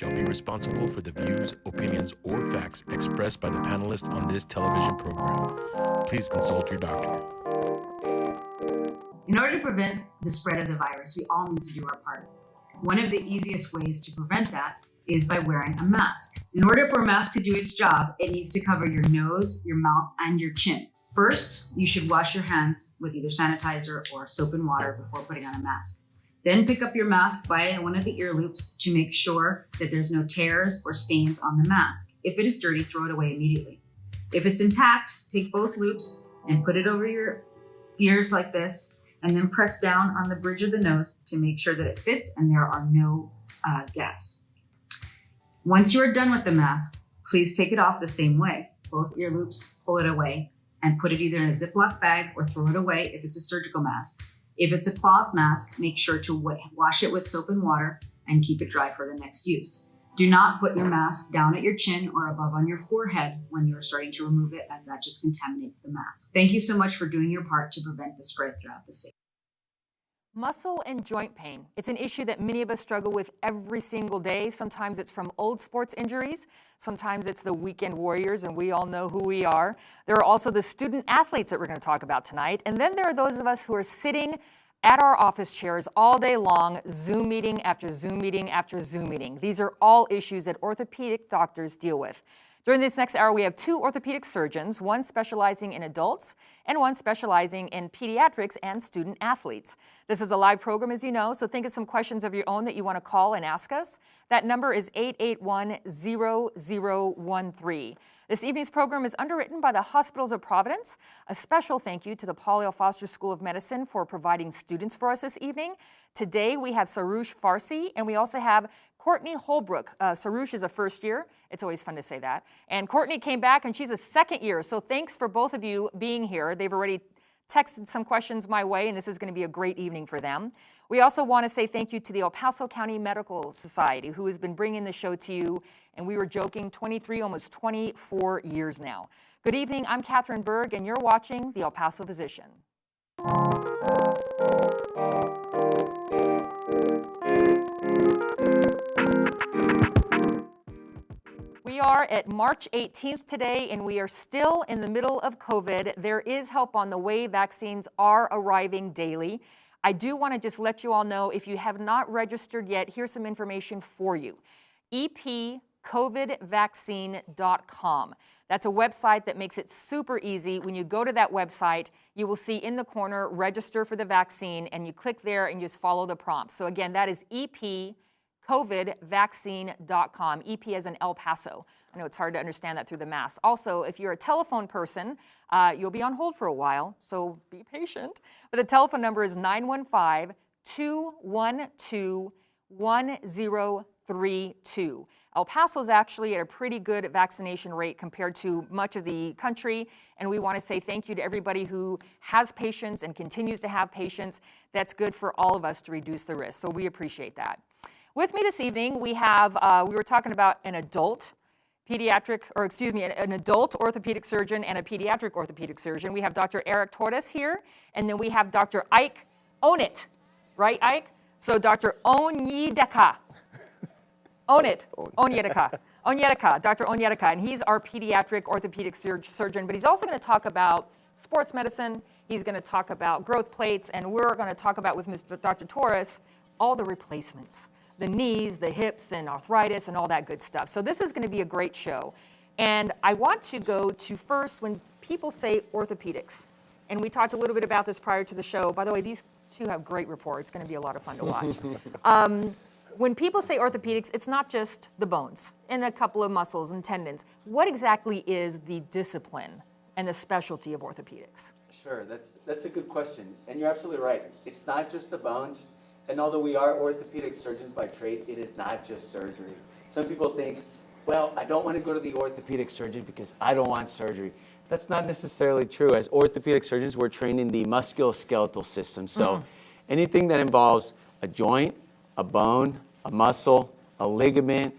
shall be responsible for the views, opinions, or facts expressed by the panelists on this television program. Please consult your doctor. In order to prevent the spread of the virus, we all need to do our part. One of the easiest ways to prevent that is by wearing a mask. In order for a mask to do its job, it needs to cover your nose, your mouth, and your chin. First, you should wash your hands with either sanitizer or soap and water before putting on a mask. Then pick up your mask by one of the ear loops to make sure that there's no tears or stains on the mask. If it is dirty, throw it away immediately. If it's intact, take both loops and put it over your ears like this, and then press down on the bridge of the nose to make sure that it fits and there are no gaps. Once you are done with the mask, please take it off the same way. Both ear loops, pull it away, and put it either in a Ziploc bag or throw it away if it's a surgical mask. If it's a cloth mask, make sure to wash it with soap and water and keep it dry for the next use. Do not put your mask down at your chin or above on your forehead when you're starting to remove it, as that just contaminates the mask. Thank you so much for doing your part to prevent the spread throughout the city. Muscle and joint pain. It's an issue that many of us struggle with every single day. Sometimes it's from old sports injuries. Sometimes it's the weekend warriors, and we all know who we are. There are also the student athletes that we're going to talk about tonight. And then there are those of us who are sitting at our office chairs all day long, Zoom meeting after Zoom meeting after Zoom meeting. These are all issues that orthopedic doctors deal with. During this next hour, we have two orthopedic surgeons, one specializing in adults and one specializing in pediatrics and student athletes. This is a live program, as you know, so think of some questions of your own that you want to call and ask us. That number is 881-0013. This evening's program is underwritten by the Hospitals of Providence. A special thank you to the Paul L. Foster School of Medicine for providing students for us this evening. Today we have Sarush Farsi, and we also have Courtney Holbrook. Sarush is a first year. It's always fun to say that. And Courtney came back, and she's a second year. So thanks for both of you being here. They've already texted some questions my way, and this is going to be a great evening for them. We also want to say thank you to the El Paso County Medical Society, who has been bringing the show to you, and we were joking, 23, almost 24 years now. Good evening, I'm Catherine Berg, and you're watching the El Paso Physician. We are at March 18th today, and we are still in the middle of COVID. There is help on the way. Vaccines are arriving daily. I do want to just let you all know, if you have not registered yet, here's some information for you. epcovidvaccine.com. That's a website that makes it super easy. When you go to that website, you will see in the corner, register for the vaccine, and you click there and just follow the prompts. So again, that is epcovidvaccine.com, EP as in El Paso. I know it's hard to understand that through the mask. Also, if you're a telephone person, you'll be on hold for a while, so be patient. But the telephone number is 915-212-1032. El Paso is actually at a pretty good vaccination rate compared to much of the country, and we want to say thank you to everybody who has patience and continues to have patience. That's good for all of us to reduce the risk, so we appreciate that. With me this evening, we have, we were talking about an adult orthopedic surgeon and a pediatric orthopedic surgeon. We have Dr. Eric Torres here, and then we have Dr. Ike Onit, right, Ike? So Dr. Onyedika. Onyedika, Dr. Onyedika, and he's our pediatric orthopedic surgeon, but he's also going to talk about sports medicine. He's going to talk about growth plates, and we're going to talk about with Dr. Torres all the replacements, the knees, the hips, and arthritis, and all that good stuff. So this is going to be a great show. And I want to go to first when people say orthopedics, and we talked a little bit about this prior to the show. By the way, these two have great rapport. It's going to be a lot of fun to watch. When people say orthopedics, it's not just the bones and a couple of muscles and tendons. What exactly is the discipline and the specialty of orthopedics? Sure, that's a good question. And you're absolutely right. It's not just the bones. And although we are orthopedic surgeons by trade, it is not just surgery. Some people think, well, I don't want to go to the orthopedic surgeon because I don't want surgery. That's not necessarily true. As orthopedic surgeons, we're trained in the musculoskeletal system. So anything that involves a joint, a bone, a muscle, a ligament,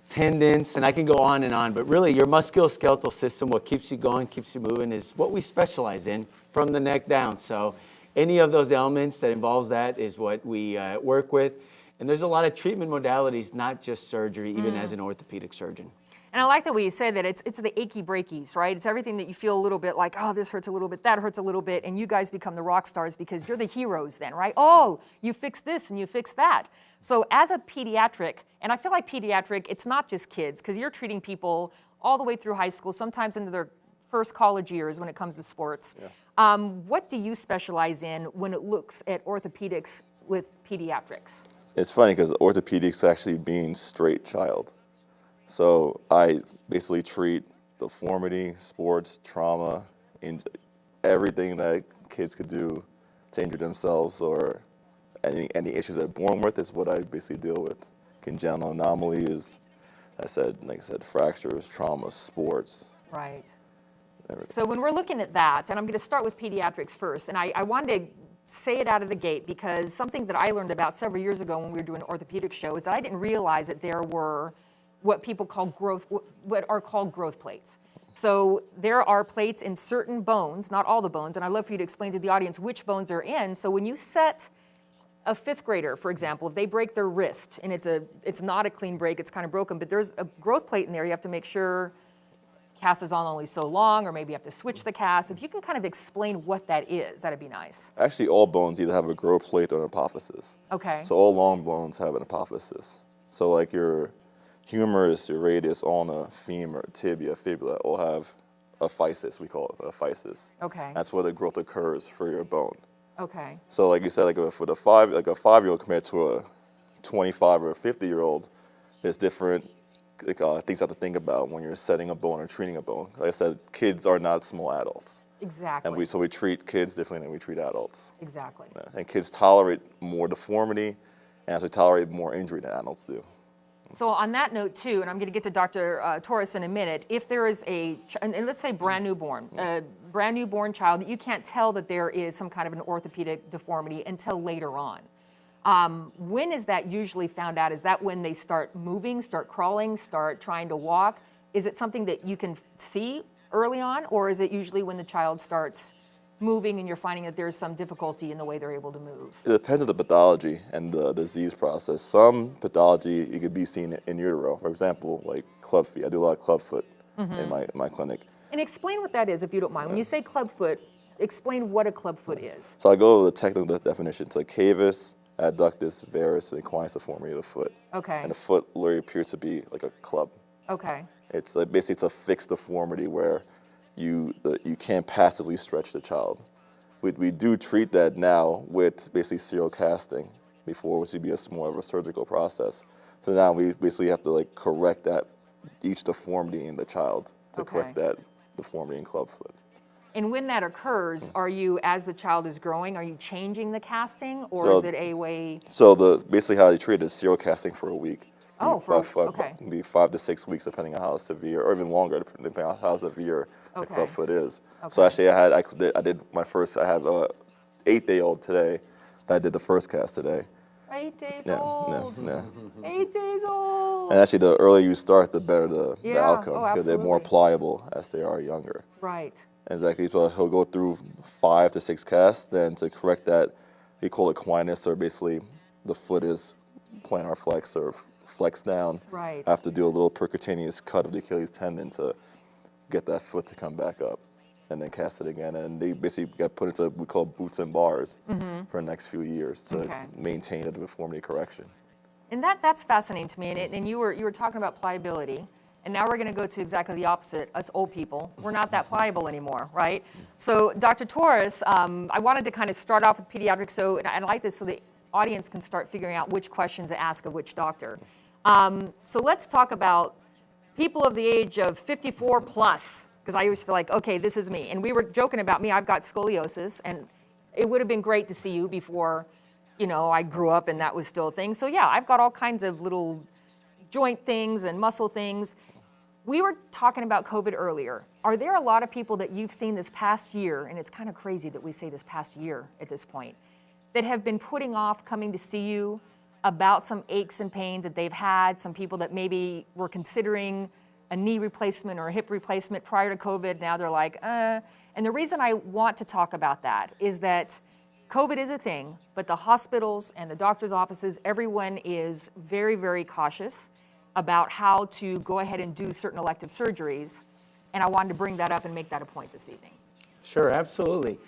tendons, and I can go on and on, but really your musculoskeletal system, what keeps you going, keeps you moving, is what we specialize in from the neck down. So any of those elements that involves that is what we work with. And there's a lot of treatment modalities, not just surgery, even as an orthopedic surgeon. And I like the way you say that it's the achy breakies, right? It's everything that you feel a little bit like, oh, this hurts a little bit, that hurts a little bit, and you guys become the rock stars because you're the heroes then, right? Oh, you fix this and you fix that. So as a pediatric, and I feel like pediatric, it's not just kids, because you're treating people all the way through high school, sometimes into their first college years when it comes to sports. Yeah. What do you specialize in when it looks at orthopedics with pediatrics? It's funny because orthopedics actually means straight child. So I basically treat deformity, sports, trauma, everything that kids could do to injure themselves or any issues they're born with is what I basically deal with. Congenital anomalies, like I said, fractures, trauma, sports. Right. Everything. So when we're looking at that, and I'm going to start with pediatrics first, and I wanted to say it out of the gate because something that I learned about several years ago when we were doing an orthopedic show is that I didn't realize that there were what are called growth plates. So there are plates in certain bones, not all the bones, and I'd love for you to explain to the audience which bones are in. So when you set a fifth grader, for example, if they break their wrist, and it's not a clean break, it's kind of broken, but there's a growth plate in there, you have to make sure cast is on only so long, or maybe you have to switch the cast. If you can kind of explain what that is, that'd be nice. Actually, all bones either have a growth plate or an apophysis. Okay. So all long bones have an apophysis. So like your humerus, your radius, ulna, femur, tibia, fibula all have a physis, we call it a physis. Okay. That's where the growth occurs for your bone. Okay. So like you said, like for a 5-year-old compared to a 25 or a 50-year-old, there's different things you have to think about when you're setting a bone or treating a bone. Like I said, kids are not small adults. Exactly. And so we treat kids differently than we treat adults. Exactly. Yeah. And kids tolerate more deformity, and as we tolerate more injury than adults do. So on that note too, and I'm going to get to Dr. Torres in a minute, if there is and let's say brand newborn, a brand newborn child that you can't tell that there is some kind of an orthopedic deformity until later on, when is that usually found out? Is that when they start moving, start crawling, start trying to walk? Is it something that you can see early on, or is it usually when the child starts moving and you're finding that there's some difficulty in the way they're able to move? It depends on the pathology and the disease process. Some pathology you could be seen in utero. For example, like club feet. I do a lot of club foot in my clinic. And explain what that is, if you don't mind. When you say club foot, explain what a club foot is. So I go to the technical definition. It's a cavus, adductus, varus, and equine deformity of the foot. Okay. And the foot literally appears to be like a club. Okay. It's like basically it's a fixed deformity where you can't passively stretch the child. We do treat that now with basically serial casting. Before it would be more of a surgical process. So now we basically have to like correct that each deformity in the child to correct that deformity in club foot. And when that occurs, are you, as the child is growing, are you changing the casting, or is it a way? So basically how you treat it is serial casting for a week. Oh, okay. It can be 5 to 6 weeks depending on how severe, or even longer depending on how severe the club foot is. Okay. So actually I did my first, I have a 8-day-old today that I did the first cast today. 8 days old. Yeah. 8 days old. And actually the earlier you start, the better the outcome, Oh, because they're more pliable as they are younger. Right. Exactly. So he'll go through 5 to 6 casts. Then to correct that, we call it equinus, or basically the foot is plantar flex or flex down. Right. I have to do a little percutaneous cut of the Achilles tendon to get that foot to come back up, and then cast it again. And they basically get put into what we call boots and bars for the next few years to maintain a deformity correction. And that's fascinating to me. And you were talking about pliability. And now we're going to go to exactly the opposite. Us old people, we're not that pliable anymore, right? So, Dr. Torres, I wanted to kind of start off with pediatrics, and I like this so the audience can start figuring out which questions to ask of which doctor. So let's talk about people of the age of 54 plus, because I always feel like, okay, this is me. And we were joking about me. I've got scoliosis, and it would have been great to see you before, I grew up and that was still a thing. So yeah, I've got all kinds of little joint things and muscle things. We were talking about COVID earlier. Are there a lot of people that you've seen this past year, and it's kind of crazy that we say this past year at this point, that have been putting off coming to see you about some aches and pains that they've had, some people that maybe were considering a knee replacement or a hip replacement prior to COVID, now they're like, And the reason I want to talk about that is that COVID is a thing, but the hospitals and the doctor's offices, everyone is very, very cautious about how to go ahead and do certain elective surgeries. And I wanted to bring that up and make that a point this evening. Sure, absolutely.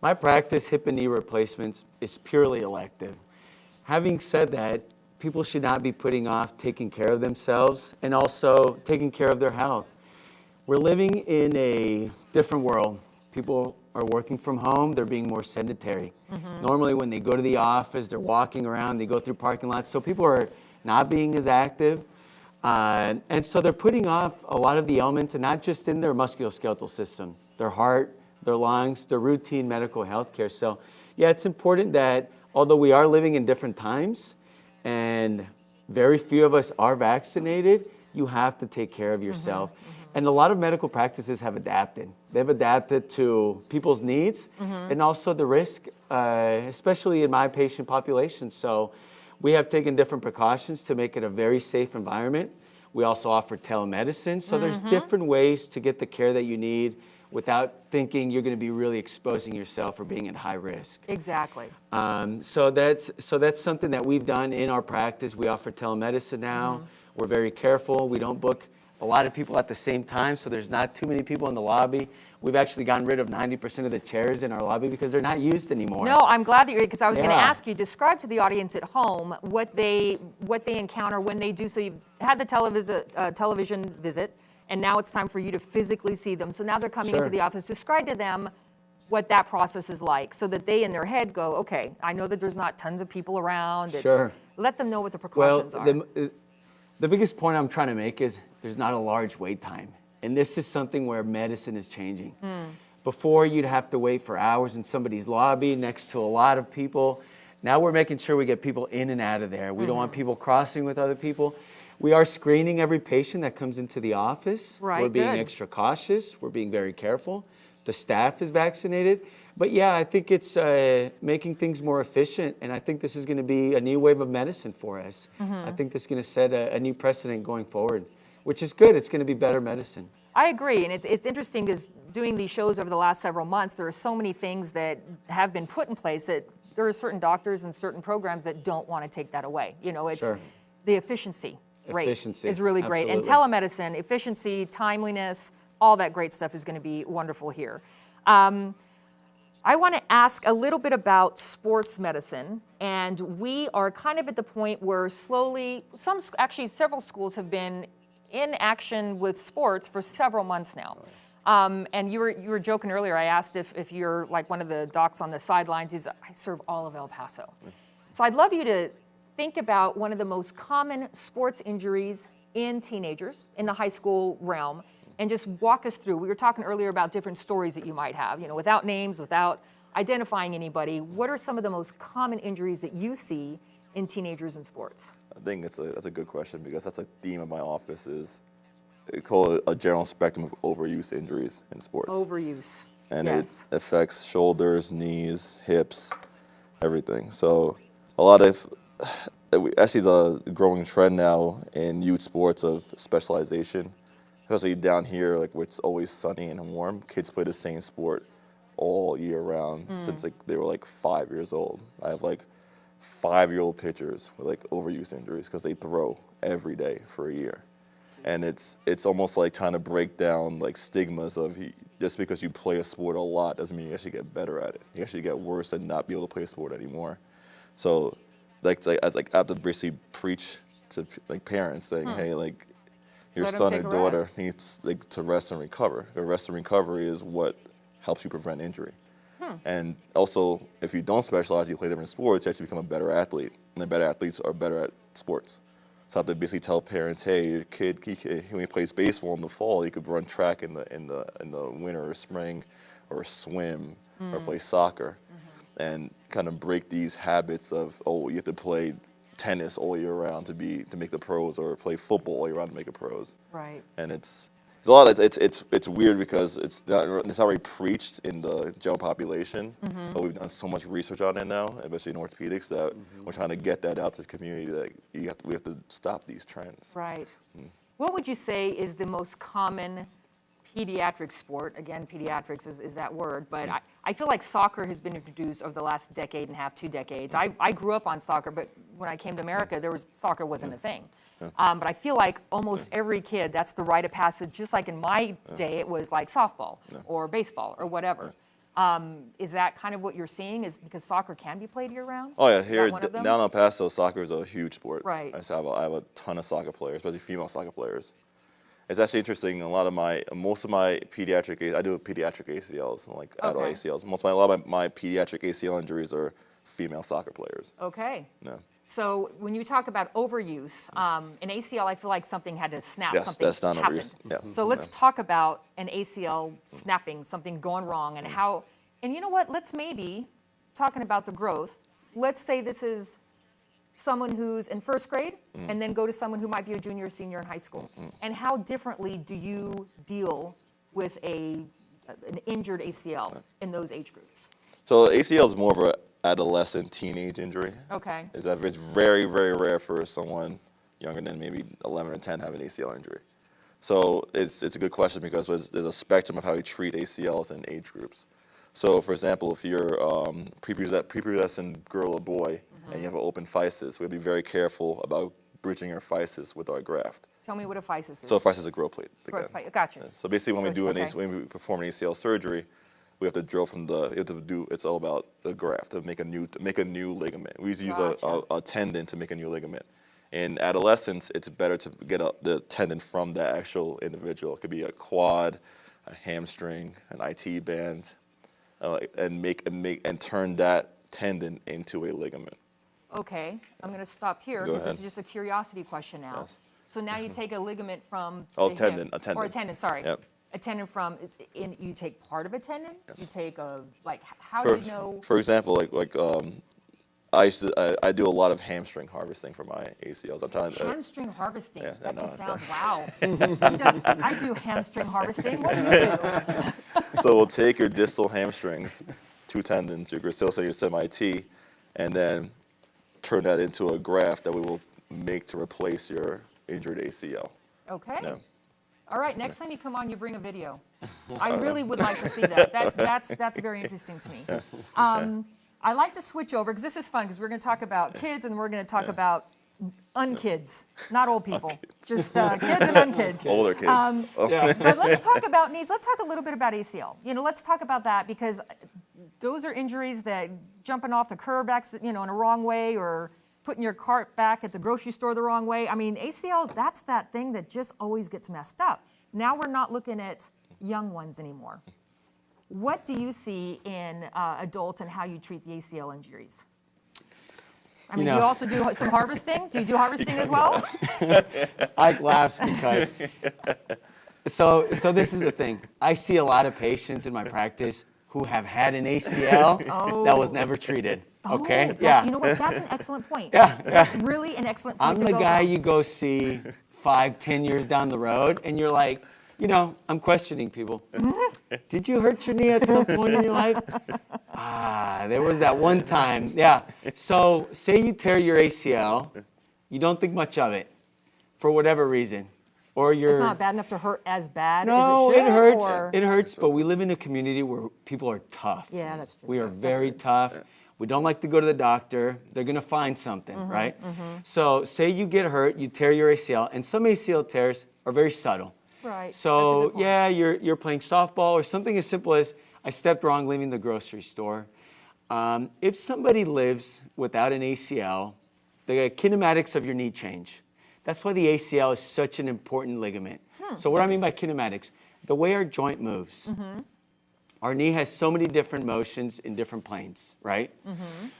My practice, hip and knee replacements, is purely elective. Having said that, people should not be putting off taking care of themselves and also taking care of their health. We're living in a different world. People are working from home, they're being more sedentary. Normally when they go to the office, they're walking around, they go through parking lots, so people are not being as active. And so they're putting off a lot of the elements, and not just in their musculoskeletal system, their heart, their lungs, their routine medical health care. So yeah, it's important that although we are living in different times and very few of us are vaccinated, you have to take care of yourself. And a lot of medical practices have adapted. They've adapted to people's needs and also the risk, especially in my patient population. So we have taken different precautions to make it a very safe environment. We also offer telemedicine. So there's different ways to get the care that you need without thinking you're going to be really exposing yourself or being at high risk. Exactly. So that's something that we've done in our practice. We offer telemedicine now. We're very careful. We don't book a lot of people at the same time, so there's not too many people in the lobby. We've actually gotten rid of 90% of the chairs in our lobby because they're not used anymore. No, I'm glad that you're, because I was going to Yeah. ask you, describe to the audience at home what they encounter when they do. So you've had the television visit, and now it's time for you to physically see them. So now they're coming into Sure. the office. Describe to them what that process is like, so that they in their head go, okay, I know that there's not tons of people around. Sure. Let them know what the Well, precautions are. the biggest point I'm trying to make is there's not a large wait time. And this is something where medicine is changing. Before, you'd have to wait for hours in somebody's lobby next to a lot of people. Now we're making sure we get people in and out of there. We don't want people crossing with other people. We are screening every patient that comes into the office. Right, We're being good. extra cautious. We're being very careful. The staff is vaccinated. But yeah, I think it's making things more efficient, and I think this is going to be a new wave of medicine for us. I think this is going to set a new precedent going forward, which is good. It's going to be better medicine. I agree, and it's interesting because doing these shows over the last several months, there are so many things that have been put in place that there are certain doctors and certain programs that don't want to take that away. You know, it's Sure. the efficiency rate Efficiency, is really great. And absolutely. telemedicine, efficiency, timeliness, all that great stuff is going to be wonderful here. I want to ask a little bit about sports medicine, and we are kind of at the point where slowly, actually several schools have been in action with sports for several months now. And you were joking earlier. I asked if you're like one of the docs on the sidelines. I serve all of El Paso. So I'd love you to think about one of the most common sports injuries in teenagers in the high school realm, and just walk us through. We were talking earlier about different stories that you might have, you know, without names, without identifying anybody. What are some of the most common injuries that you see in teenagers in sports? I think that's a good question because that's a theme of my office is we call it a general spectrum of overuse injuries in sports. Overuse. And yes. it affects shoulders, knees, hips, everything. So a lot of, actually it's a growing trend now in youth sports of specialization. Especially down here, like where it's always sunny and warm, kids play the same sport all year round since like they were like 5 years old. I have like 5-year-old pitchers with like overuse injuries because they throw every day for a year. And it's almost like trying to break down like stigmas of just because you play a sport a lot doesn't mean you actually get better at it. You actually get worse and not be able to play a sport anymore. So I have to basically preach to like parents saying, hey, like your Let 'em son take or a daughter rest. needs like to rest and recover. The rest and recovery is what helps you prevent injury. And also, if you don't specialize, you play different sports, you actually become a better athlete. And the better athletes are better at sports. So I have to basically tell parents, hey, your kid, when he plays baseball in the fall, he could run track in the winter or spring, or swim, or play soccer, and kind of break these habits of, oh, you have to play tennis all year round to make the pros, or play football all year round to make the pros. Right. And it's a lot. It's weird because it's not really preached in the general population, but we've done so much research on it now, especially in orthopedics, that we're trying to get that out to the community. That we have to stop these trends. Right. What would you say is the most common pediatric sport. Again, pediatrics is that word, but I feel like soccer has been introduced over the last decade and a half, 2 decades. I grew up on soccer, but when I came to America, soccer wasn't a thing. But I feel like almost every kid, that's the rite of passage, just like in my day, it was like softball or baseball or whatever. Is that kind of what you're seeing, is because soccer can be played year-round? Oh yeah, Is here that one of them? down in El Paso, soccer is a huge sport. Right. I have a ton of soccer players, especially female soccer players. It's actually interesting. Most of my pediatric, I do pediatric ACLs, and like adult Okay. ACLs. A lot of my pediatric ACL injuries are female soccer players. Okay. Yeah. So when you talk about overuse, an ACL, I feel like something had to snap. Yes, something that's not happened. overuse. Yeah. So let's talk about an ACL snapping, something going wrong, and how. And you know what? Let's maybe talking about the growth. Let's say this is someone who's in first grade, and then go to someone who might be a junior or senior in high school. And how differently do you deal with an injured ACL in those age groups? So ACL is more of an adolescent teenage injury. Okay. It's very, very rare for someone younger than maybe 11 or 10 to have an ACL injury. So it's a good question because there's a spectrum of how you treat ACLs in age groups. So for example, if you're prepubescent girl or boy and you have an open physis, we'll be very careful about breaching your physis with our graft. Tell me what a physis is. So a physis is a growth plate. Growth again. plate, gotcha. Yeah. So basically, Okay. when we perform an ACL surgery, we have to drill from it's all about the graft to make a new ligament. We used to use Gotcha. a tendon to make a new ligament. In adolescence, it's better to get the tendon from that actual individual. It could be a quad, a hamstring, an IT band, and turn that tendon into a ligament. Okay, I'm going to stop here Go because this ahead. is just a curiosity question now. Yes. So now you take a ligament from Oh, the tendon, hip, a tendon. or a tendon. Sorry, Yep. a tendon from. You take part of a tendon. Yes. You take how do you know? For example, I do a lot of hamstring harvesting for my ACLs. I'm trying to. Hamstring harvesting. yeah, that no, just it's sounds wow. I do hamstring harvesting. What do you do? So we'll take your distal hamstrings, 2 tendons, your gracilis and your semi-T, and then turn that into a graft that we will make to replace your injured ACL. Okay. Yeah. All right. Next time you come on, you bring a video. I really would like to see that. That's very interesting to me. I like to switch over because this is fun because we're going to talk about kids and we're going to talk about unkids, not old people, just kids and unkids. Older kids. But let's talk about knees. Let's talk a little bit about ACL. Let's talk about that because those are injuries that jumping off the curb, in a wrong way, or putting your cart back at the grocery store the wrong way. I mean, ACL, that's that thing that just always gets messed up. Now we're not looking at young ones anymore. What do you see in adults and how you treat the ACL injuries? I mean, you also do some harvesting? Do you do harvesting as well? I laugh because, so this is the thing. I see a lot of patients in my practice who have had an ACL that was never treated. Okay? Oh, you know what? That's an excellent point. Yeah. That's really an excellent point. I'm to the go guy from. you go see 5-10 years down the road, and you're like, I'm questioning people. Did you hurt your knee at some point in your life? There was that one time. Yeah. So say you tear your ACL, you don't think much of it for whatever reason. Or you're It's not bad enough to hurt as bad No, as it should? it hurts. Or? It hurts, but we live in a community where people are tough. Yeah, that's true. We are That's very true. tough. We don't like to go to the doctor. They're going to find something, right? So say you get hurt, you tear your ACL, and some ACL tears are very subtle. Right. That's a So good point. yeah, you're playing softball or something as simple as I stepped wrong leaving the grocery store. If somebody lives without an ACL, the kinematics of your knee change. That's why the ACL is such an important ligament. So what do I mean by kinematics? The way our joint moves. Our knee has so many different motions in different planes, right?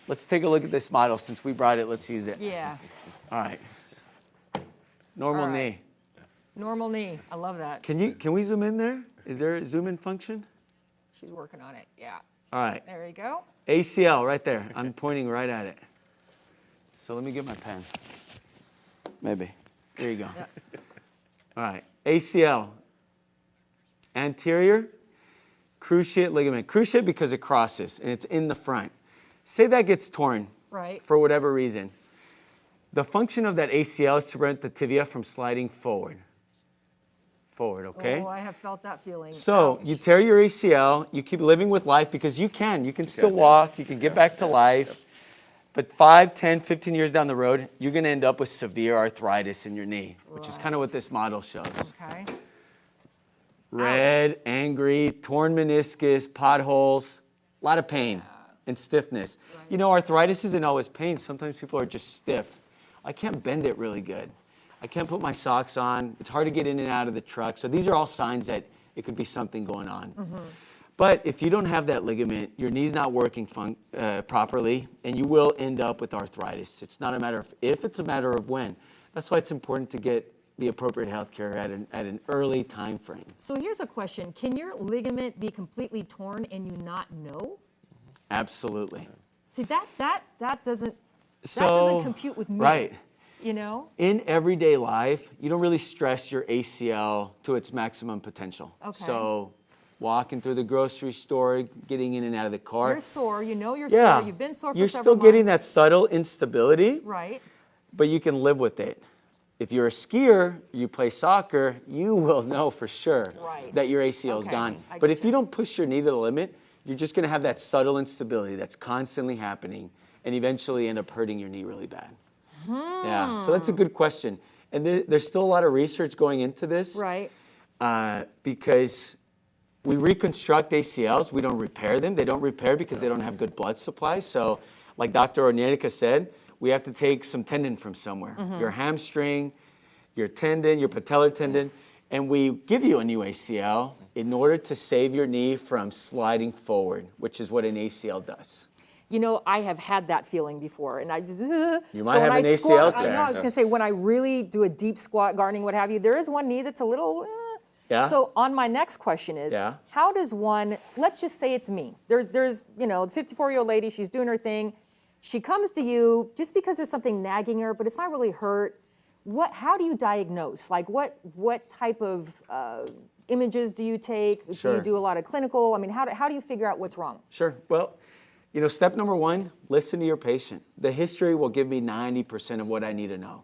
Let's take a look at this model. Since we brought it, let's use it. Yeah. All right. Normal All right. knee. Normal knee. I love that. Can we zoom in there? Is there a zoom in function? She's working on it. Yeah. All right. There you go. ACL right there. I'm pointing right at it. So let me get my pen. Maybe. There you go. All right. ACL. Anterior cruciate ligament. Cruciate because it crosses and it's in the front. Say that gets torn Right. for whatever reason. The function of that ACL is to prevent the tibia from sliding forward. forward, okay? Oh, I have felt that feeling. So Ouch. you tear your ACL, you keep living with life because you can still walk, you can get back to life. But 5, 10, 15 years down the road, you're going to end up with severe arthritis in your knee, which is kind of what this model shows. Okay. Red, angry, torn meniscus, potholes, a lot of pain and stiffness. Right. You know, arthritis isn't always pain. Sometimes people are just stiff. I can't bend it really good. I can't put my socks on. It's hard to get in and out of the truck. So these are all signs that it could be something going on. But if you don't have that ligament, your knee's not working properly, and you will end up with arthritis. It's not a matter of if, it's a matter of when. That's why it's important to get the appropriate health care at an early time frame. So here's a question. Can your ligament be completely torn and you not know? Absolutely. See, that doesn't So, compute with me. right. You know? In everyday life, you don't really stress your ACL to its maximum potential. Okay. So walking through the grocery store, getting in and out of the car. You're sore. You know you're Yeah. sore. You've been sore for You're several still getting that months. subtle instability, Right. but you can live with it. If you're a skier, you play soccer, you will know for sure Right. that your ACL is Okay, gone. I But get if you that. don't push your knee to the limit, you're just going to have that subtle instability that's constantly happening and eventually end up hurting your knee really bad. Yeah, so that's a good question. And there's still a lot of research going into this. Right. Because we reconstruct ACLs, we don't repair them. They don't repair because they don't have good blood supply. So like Dr. Ornietica said, we have to take some tendon from somewhere. Your hamstring, your tendon, your patellar tendon, and we give you a new ACL in order to save your knee from sliding forward, which is what an ACL does. You know, I have had that feeling before, and I just. You might have an ACL I tear. know. I was gonna say when I really do a deep squat, gardening, what have you. There is one knee that's a little. Yeah. So on my next question is, Yeah. how does one? Let's just say it's me. There's the 54-year-old lady. She's doing her thing. She comes to you just because there's something nagging her, but it's not really hurt. How do you diagnose? Like what type of images do you take? Do Sure. you do a lot of clinical? I mean, how do you figure out what's wrong? Sure. Well, step number one, listen to your patient. The history will give me 90% of what I need to know.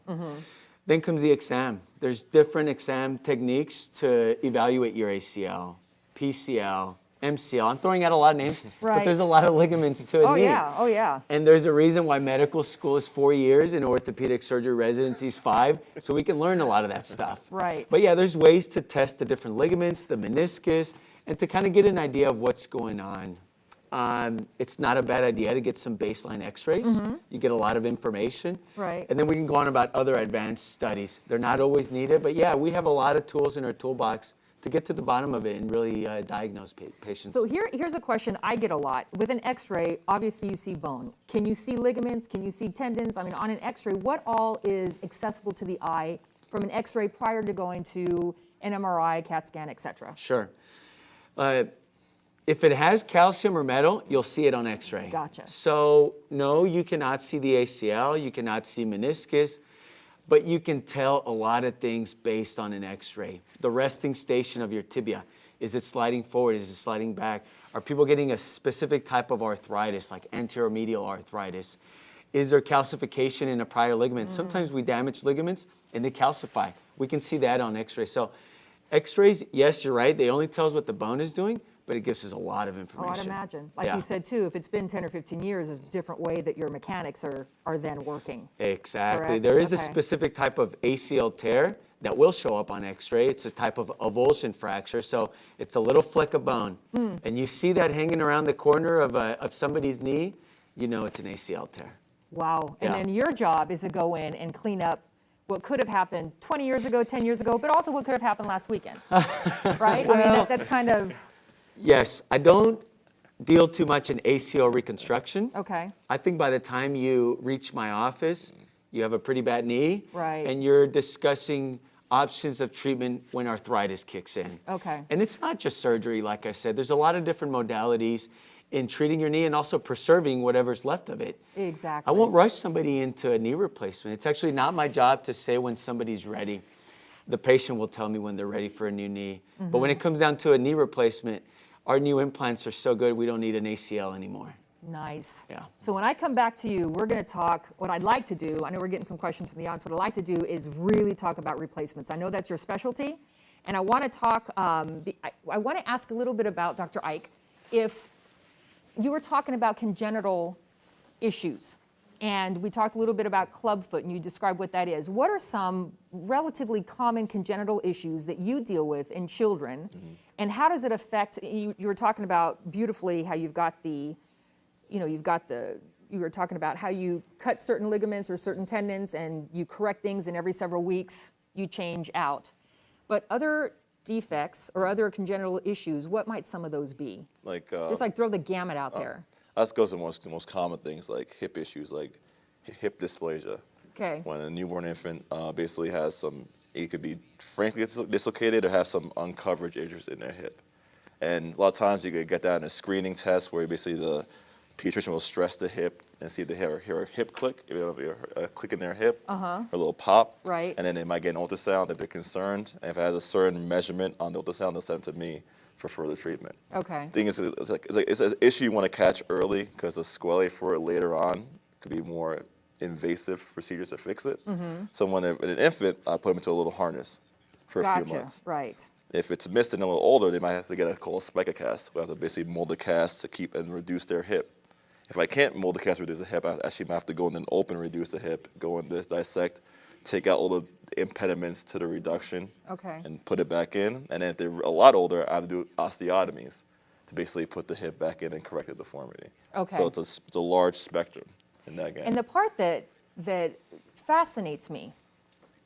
Then comes the exam. There's different exam techniques to evaluate your ACL, PCL, MCL. I'm throwing out a lot of names, but Right. there's a lot of ligaments to a Oh knee. yeah. Oh yeah. And there's a reason why medical school is 4 years and orthopedic surgery residency is 5, so we can learn a lot of that stuff. Right. But yeah, there's ways to test the different ligaments, the meniscus, and to kind of get an idea of what's going on. It's not a bad idea to get some baseline x-rays. You get a lot of information. Right. And then we can go on about other advanced studies. They're not always needed, but yeah, we have a lot of tools in our toolbox to get to the bottom of it and really diagnose patients. So here's a question I get a lot. With an x-ray, obviously you see bone. Can you see ligaments? Can you see tendons? I mean, on an x-ray, what all is accessible to the eye from an x-ray prior to going to an MRI, CAT scan, et cetera? Sure. If it has calcium or metal, you'll see it on x-ray. Gotcha. So no, you cannot see the ACL, you cannot see meniscus, but you can tell a lot of things based on an x-ray. The resting station of your tibia, is it sliding forward, is it sliding back? Are people getting a specific type of arthritis, like anterior medial arthritis? Is there calcification in a prior ligament? Sometimes we damage ligaments and they calcify. We can see that on x-ray. So x-rays, yes, you're right, they only tell us what the bone is doing, but it gives us a lot of information. Oh, I'd imagine. Like Yeah. you said too, if it's been 10 or 15 years, there's a different way that your mechanics are then working. Exactly. Correct? There is a Okay. specific type of ACL tear that will show up on x-ray. It's a type of avulsion fracture. So it's a little fleck of bone. And you see that hanging around the corner of somebody's knee, you know it's an ACL tear. Wow. And Yeah. then your job is to go in and clean up what could have happened 20 years ago, 10 years ago, but also what could have happened last weekend. Right? I mean, that's kind of, Yes, I don't deal too much in ACL reconstruction. okay. I think by the time you reach my office, you have a pretty bad knee. Right. And you're discussing options of treatment when arthritis kicks in. Okay. And it's not just surgery, like I said. There's a lot of different modalities in treating your knee and also preserving whatever's left of it. Exactly. I won't rush somebody into a knee replacement. It's actually not my job to say when somebody's ready. The patient will tell me when they're ready for a new knee. But when it comes down to a knee replacement, our new implants are so good we don't need an ACL anymore. Nice. Yeah. So when I come back to you, we're going to talk, what I'd like to do, I know we're getting some questions from the audience, what I'd like to do is really talk about replacements. I know that's your specialty, And I want to talk, I want to ask a little bit about Dr. Ike. If you were talking about congenital issues, and we talked a little bit about clubfoot, and you described what that is. What are some relatively common congenital issues that you deal with in children, and how does it affect, you were talking about beautifully how you've got the, you were talking about how you cut certain ligaments or certain tendons and you correct things, and every several weeks you change out. But other defects or other congenital issues, what might some of those be? Like Just like throw the gamut out there. that goes to the most common things like hip issues, like hip dysplasia. Okay. When a newborn infant basically has some, it could be frankly dislocated or have some uncoverage injuries in their hip. And a lot of times you could get that in a screening test where basically the pediatrician will stress the hip and see if they hear a hip click, if they have a click in their hip, or a little pop. Right. And then they might get an ultrasound if they're concerned. And if it has a certain measurement on the ultrasound, they'll send it to me for further treatment. Okay. Thing is, it's an issue you want to catch early because the sequelae for it later on could be more invasive procedures to fix it. So when they're an infant, I put them into a little harness for a few months. Right. If it's missed and a little older, they might have to get a spica cast. We have to basically mold the cast to keep and reduce their hip. If I can't mold the cast, reduce the hip, I actually might have to go in and open, reduce the hip, go and dissect, take out all the impediments to the reduction, and put it back in. And then if they're a lot older, I have to do osteotomies to basically put the hip back in and correct the deformity. Okay. So it's a large spectrum in that game. And the part that fascinates me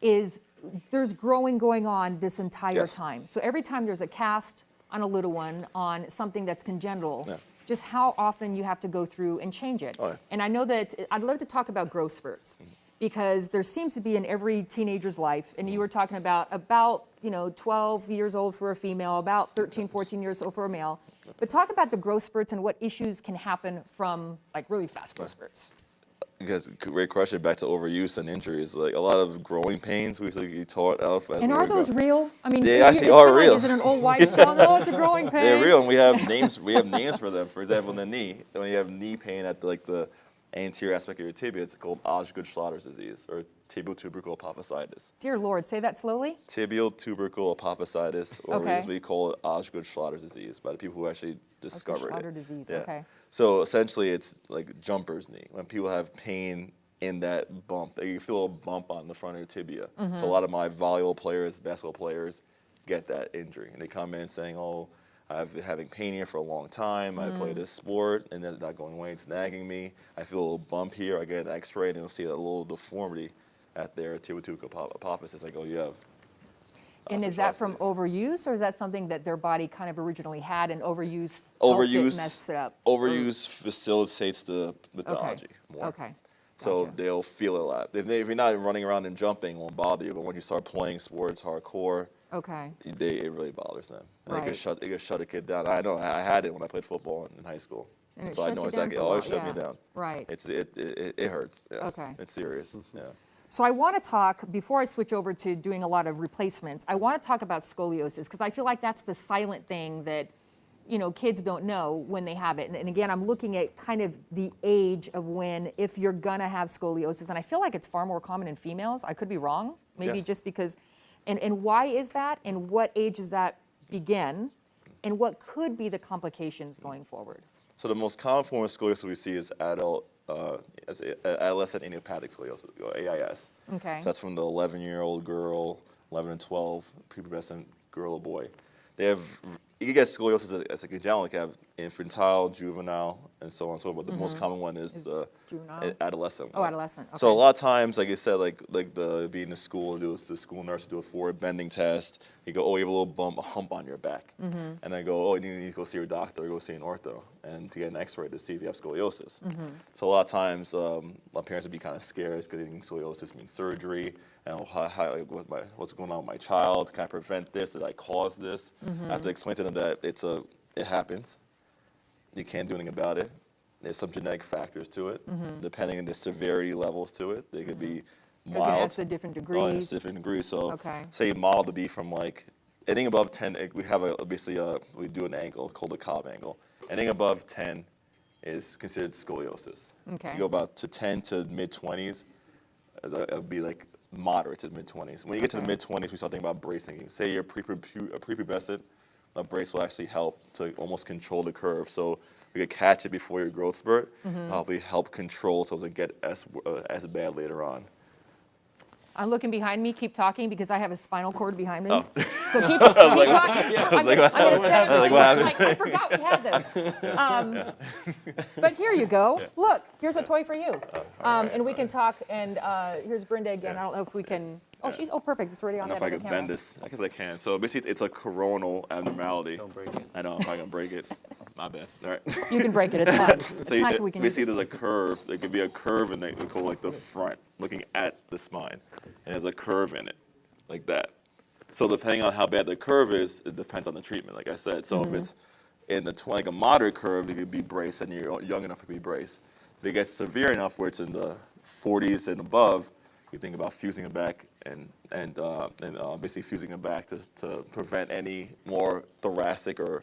is there's growing going on this entire time. So every time there's a cast on a little one on something that's congenital, just how often you have to go through and change it. And I know that I'd love to talk about growth spurts because there seems to be in every teenager's life, and you were talking about 12 years old for a female, about 13, 14 years old for a male. But talk about the growth spurts and what issues can happen from like really fast growth spurts. Because great question, back to overuse and injuries. Like a lot of growing pains we get taught out. And are those real? I mean, they actually are real. Is it an old wives' tale? No, it's a growing pain. They're real, and we have names. We have names for them. For example, in the knee, when you have knee pain at the anterior aspect of your tibia, it's called Osgood-Schlatter's disease or tibial tubercle apophysitis. Dear Lord, say that slowly. Tibial tubercle apophysitis, or we call it Osgood-Schlatter's disease by the people who actually discovered it. Osgood-Schlatter disease. Okay. So essentially, it's like jumper's knee. When people have pain in that bump, you feel a bump on the front of your tibia. So a lot of my volleyball players, basketball players, get that injury, and they come in saying, "Oh, I've been having pain here for a long time. I play this sport, and it's not going away. It's nagging me. I feel a little bump here. I get an X-ray, and you'll see a little deformity at their tibial tubercle apophysis. I go, you have." And is that from overuse, or is that something that their body kind of originally had and overuse helped it mess it up? Overuse facilitates the pathology more. Okay. So they'll feel it a lot. If you're not running around and jumping, it won't bother you. But when you start playing sports hardcore, it really bothers them. And it can shut a kid down. I know I had it when I played football in high school. And so I know exactly. It shut me down. Right. It hurts. Yeah. Okay. It's serious. Yeah. So I want to talk, before I switch over to doing a lot of replacements, I want to talk about scoliosis because I feel like that's the silent thing that, kids don't know when they have it. And again, I'm looking at kind of the age of when, if you're gonna have scoliosis, and I feel like it's far more common in females. I could be wrong, maybe just because, and why is that? And what age does that begin? And what could be the complications going forward? So the most common form of scoliosis we see is adolescent idiopathic scoliosis, or AIS. Okay. So that's from the 11-year-old girl, 11 and 12, prepubescent girl or boy. You can get scoliosis as a congenital, you can have infantile, juvenile, and so on and so forth. But the most common one is the adolescent one. Oh, adolescent. Okay. So a lot of times, like you said, like being in school, the school nurse do a forward bending test. You go, oh, you have a little hump on your back. And I go, oh, you need to go see your doctor or go see an ortho and to get an X-ray to see if you have scoliosis. So a lot of times, my parents would be kind of scared because they think scoliosis means surgery. And what's going on with my child? Can I prevent this? Did I cause this? I have to explain to them that it happens. You can't do anything about it. There's some genetic factors to it, depending on the severity levels to it. They could be mild. Because it has the different degrees. Oh, it's different degrees. So say mild to be from like anything above 10. We have we do an angle called the Cobb angle. Anything above 10 is considered scoliosis. Okay. You go about to 10 to mid 20s, it would be like moderate to mid-20s. When you get to the mid-20s, we start thinking about bracing you. Say you're prepubescent, a brace will actually help to almost control the curve. So we could catch it before your growth spurt, probably help control so it doesn't get as bad later on. I'm looking behind me. Keep talking because I have a spinal cord behind me. So keep talking. I'm going to stand up. I forgot we had this. But here you go. Look, here's a toy for you. And we can talk. And here's Brenda again. I don't know if we can. Oh, perfect. It's already on I don't that know if I other can camera. bend this. I guess I can. So basically, it's a coronal abnormality. Don't break it. I know, I'm probably going to break it. My bad. All right. You can break it. It's fine. It's nice that we can. Basically, there's a curve. There could be a curve in we call like the front, looking at the spine. And there's a curve in it, like that. So depending on how bad the curve is, it depends on the treatment, like I said. So if it's in like a moderate curve, it could be braced, and you're young enough to be braced. If it gets severe enough where it's in the 40s and above, you think about fusing it back and basically fusing it back to prevent any more thoracic or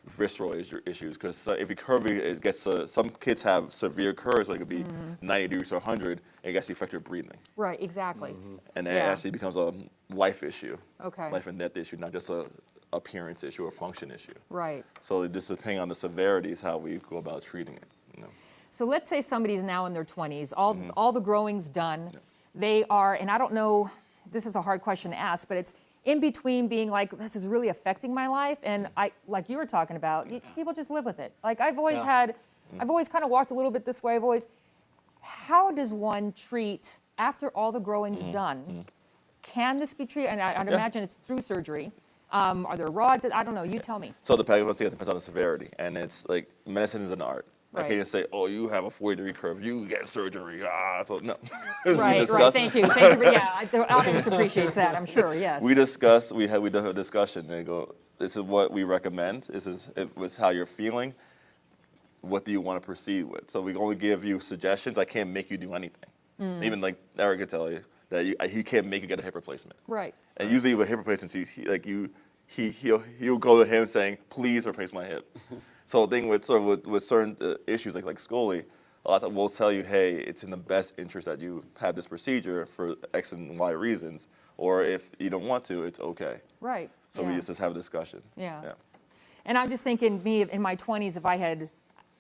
visceral issues. Because if your curve gets some kids have severe curves, like it could be 90 degrees to 100, and it gets to affect your breathing. Right, exactly. And that actually becomes a life issue, Okay. life and death issue, not just a appearance issue or function issue. Right. So just depending on the severity is how we go about treating it. You know? So let's say somebody's now in their 20s, all the growing's done. They are, and I don't know, this is a hard question to ask, but it's in between being like, this is really affecting my life, and I, like you were talking about, people just live with it. Like I've always kind of walked a little bit this way. How does one treat after all the growing's done? Can this be treated? And I'd imagine it's through surgery. Are there rods? I don't know. You tell me. So once again, it depends on the severity, and it's like medicine is an art. I can't just say, oh, you have a 40-degree curve, you get surgery. So no. Right. Thank you. Yeah, the audience appreciates that. I'm sure. Yes. We did a discussion. And they go, this is what we recommend. This is how you're feeling. What do you want to proceed with? So we only give you suggestions. I can't make you do anything. Even like Eric could tell you that he can't make you get a hip replacement. Right. And usually with hip replacements, he'll go to him saying, please replace my hip. So the thing with certain issues like scoli, a lot of times we'll tell you, hey, it's in the best interest that you have this procedure for X and Y reasons, or if you don't want to, it's okay. Right. So we just have a discussion. Yeah. And I'm just thinking, me in my 20s, if I had,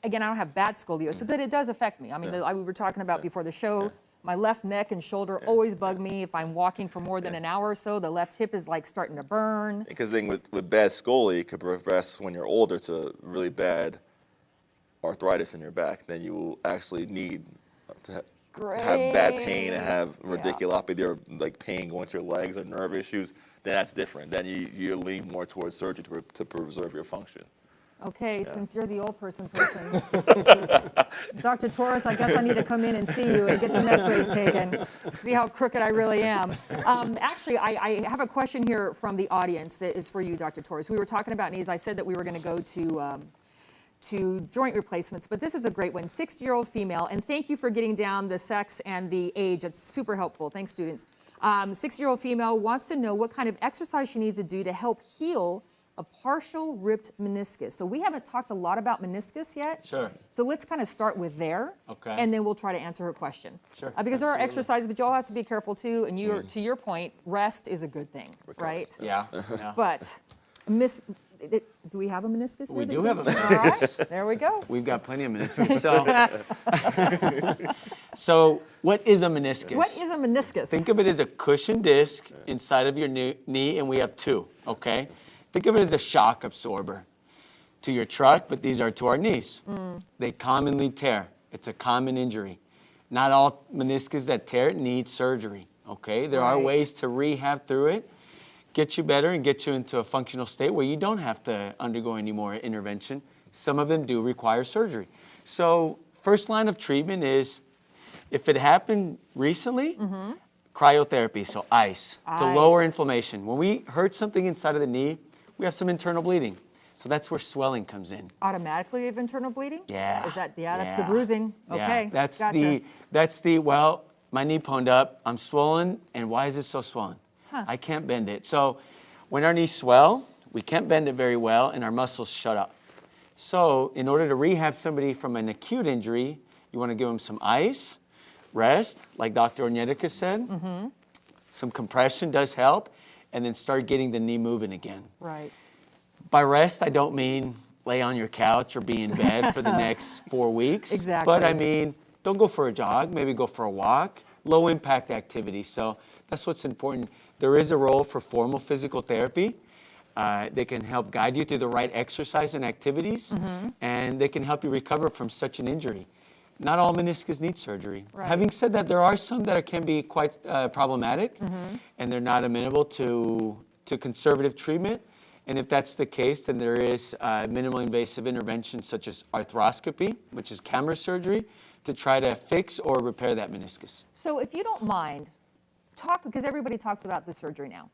again, I don't have bad scoliosis, but it does affect me. I mean, we were talking about before the show. My left neck and shoulder always bug me. If I'm walking for more than an hour or so, the left hip is like starting to burn. Because the thing with bad scoli, it could progress when you're older to really bad arthritis in your back. Then you will actually need to have bad pain and have radiculopathy or like pain going to your legs or nerve issues. Then that's different. Then you lean more towards surgery to preserve your function. Okay, since you're the old person, Dr. Torres, I guess I need to come in and see you and get some x-rays taken, see how crooked I really am. Actually, I have a question here from the audience that is for you, Dr. Torres. We were talking about knees. I said that we were going to go to joint replacements, but this is a great one. 60-year-old female, and thank you for getting down the sex and the age. It's super helpful. Thanks, students. 60-year-old female wants to know what kind of exercise she needs to do to help heal a partial ripped meniscus. So we haven't talked a lot about meniscus yet. Sure. So let's kind of start with there. Okay. And then we'll try to answer her question. Sure. Because there are exercises, but y'all have to be careful too. And to your point, rest is a good thing, right? Yeah. But do we have a meniscus here? We do have a meniscus. All right, there we go. We've got plenty of meniscus. So what is a meniscus? What is a meniscus? Think of it as a cushioned disc inside of your knee, and we have two, okay? Think of it as a shock absorber to your truck, but these are to our knees. They commonly tear. It's a common injury. Not all meniscus that tear need surgery, okay? There are ways to rehab through it, get you better and get you into a functional state where you don't have to undergo any more intervention. Some of them do require surgery. So first line of treatment is, if it happened recently, cryotherapy, so ice, to lower inflammation. When we hurt something inside of the knee, we have some internal bleeding. So that's where swelling comes in. Automatically of internal bleeding? Yeah. Is that, that's the bruising. Okay. Yeah. That's the, well, my knee pwned up, I'm swollen, and why is it so swollen? I can't bend it. So when our knees swell, we can't bend it very well, and our muscles shut up. So in order to rehab somebody from an acute injury, you want to give them some ice, rest, like Dr. Onyetica said, Some compression does help, and then start getting the knee moving again. Right. By rest, I don't mean lay on your couch or be in bed for the next 4 weeks. Exactly. But I mean, don't go for a jog, maybe go for a walk, low impact activity. So that's what's important. There is a role for formal physical therapy. They can help guide you through the right exercise and activities, and they can help you recover from such an injury. Not all meniscus need surgery. Right. Having said that, there are some that can be quite problematic, and they're not amenable to conservative treatment. And if that's the case, then there is minimally invasive intervention such as arthroscopy, which is camera surgery, to try to fix or repair that meniscus. So if you don't mind, talk, because everybody talks about the surgery now.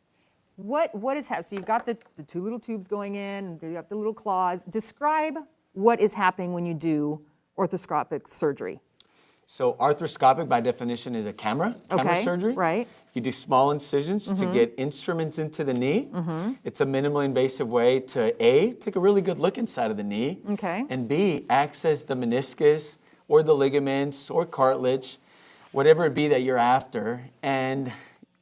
What is happening? So you've got the two little tubes going in, you have the little claws. Describe what is happening when you do arthroscopic surgery. So arthroscopic, by definition, is a camera surgery. Right. You do small incisions to get instruments into the knee. It's a minimally invasive way to A, take a really good look inside of the knee, Okay. and B, access the meniscus or the ligaments or cartilage, whatever it be that you're after. And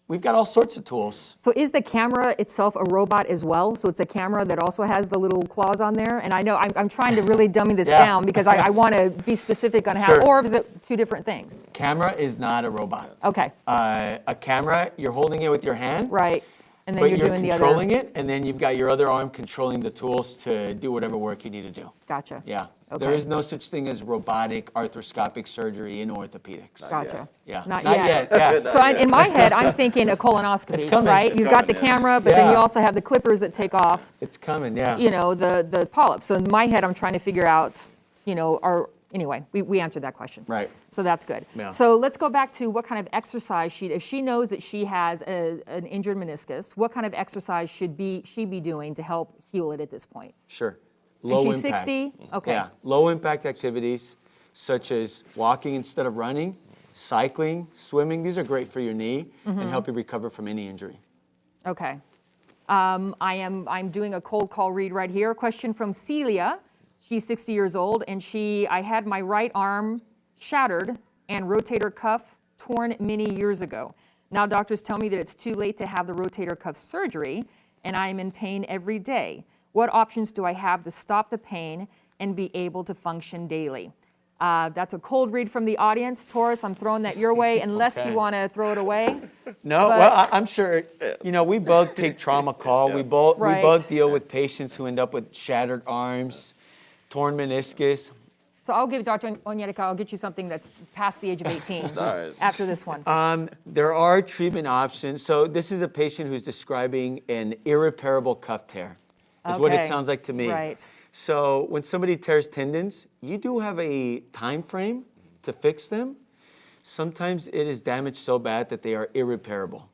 we've got all sorts of tools. So is the camera itself a robot as well? So it's a camera that also has the little claws on there? And I know I'm trying to really dummy this down because I want to be specific on how, or is it two different things? Camera is not a robot. Okay. A camera, you're holding it with your hand. Right. And then But you're you're doing the other. controlling it, and then you've got your other arm controlling the tools to do whatever work you need to do. Gotcha. Yeah. Okay. There is no such thing as robotic arthroscopic surgery in orthopedics. Gotcha. Yeah. Not yet. Yeah. So in my head, I'm thinking a colonoscopy, It's coming. right? It's You've got the coming, yes. camera, but then you Yeah. also have the clippers that take off, It's coming, yeah. you know, the polyps. So in my head, I'm trying to figure out, you know, anyway, we answered that question. Right. So that's good. Yeah. So let's go back to what kind of exercise if she knows that she has an injured meniscus, what kind of exercise should she be doing to help heal it at this point? Sure. And Low she's impact. 60? Okay. Yeah. Low impact activities such as walking instead of running, cycling, swimming. These are great for your knee and help you recover from any injury. Okay. I'm doing a cold call read right here. Question from Celia. She's 60 years old, and I had my right arm shattered and rotator cuff torn many years ago. Now doctors tell me that it's too late to have the rotator cuff surgery, and I am in pain every day. What options do I have to stop the pain and be able to function daily? That's a cold read from the audience. Taurus, I'm throwing that your way, unless Okay. you want to throw it away. No, But- well, I'm sure, you know, we both take trauma call. We both Right. deal with patients who end up with shattered arms, torn meniscus. So I'll give Dr. Onyetika, I'll get you something that's past the age of 18 right. after this one. There are treatment options. So this is a patient who's describing an irreparable cuff tear, is what it Okay. sounds like to me. Right. So when somebody tears tendons, you do have a time frame to fix them. Sometimes it is damaged so bad that they are irreparable.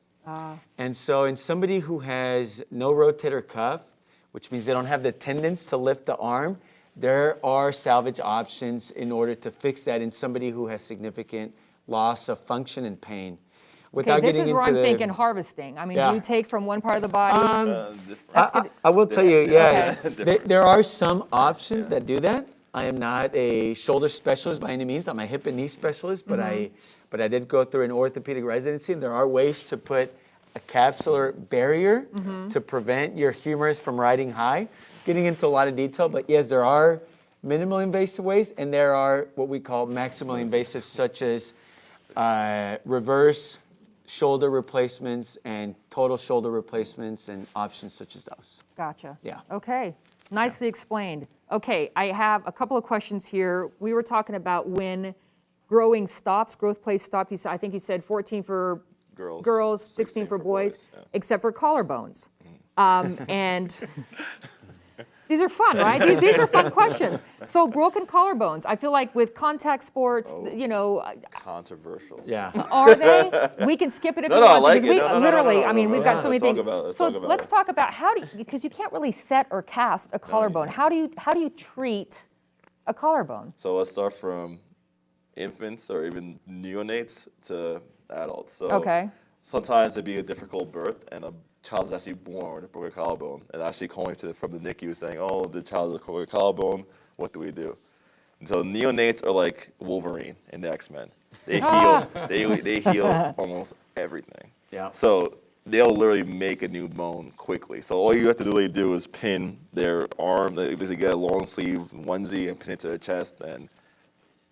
And so in somebody who has no rotator cuff, which means they don't have the tendons to lift the arm, there are salvage options in order to fix that in somebody who has significant loss of function and pain. Okay, this is where I'm thinking harvesting. I mean, Yeah. do you take from one part of the body? I will tell you, yeah, Okay. there are some options that do that. I am not a shoulder specialist by any means. I'm a hip and knee specialist, but I did go through an orthopedic residency, and there are ways to put a capsular barrier to prevent your humerus from riding high. Getting into a lot of detail, but yes, there are minimal invasive ways, and there are what we call maximally invasive, such as reverse shoulder replacements and total shoulder replacements and options such as those. Gotcha. Yeah. Okay, nicely explained. Okay, I have a couple of questions here. We were talking about when growing stops, growth plates stop. I think you said 14 for girls, 16 for boys, yeah. except for collarbones. And these are fun, right? These are fun questions. So broken collarbones, I feel like with contact sports, you know, Controversial. Yeah. are they? We can skip it if you No, I want like to. it. Because No, literally, no, I mean, no, we've no. got so many Let's talk things. about it. Let's So talk about let's it. talk about because you can't really set or cast a collarbone. How do you treat a collarbone? So let's start from infants or even neonates to adults. So Okay. sometimes it'd be a difficult birth, and a child is actually born with a broken collarbone, and actually calling from the NICU saying, "Oh, the child has a broken collarbone. What do we do?" And so neonates are like Wolverine in the X-Men. They heal. They heal almost everything. Yeah. So they'll literally make a new bone quickly. So all you have to really do is pin their arm. They basically get a long sleeve onesie and pin it to their chest, and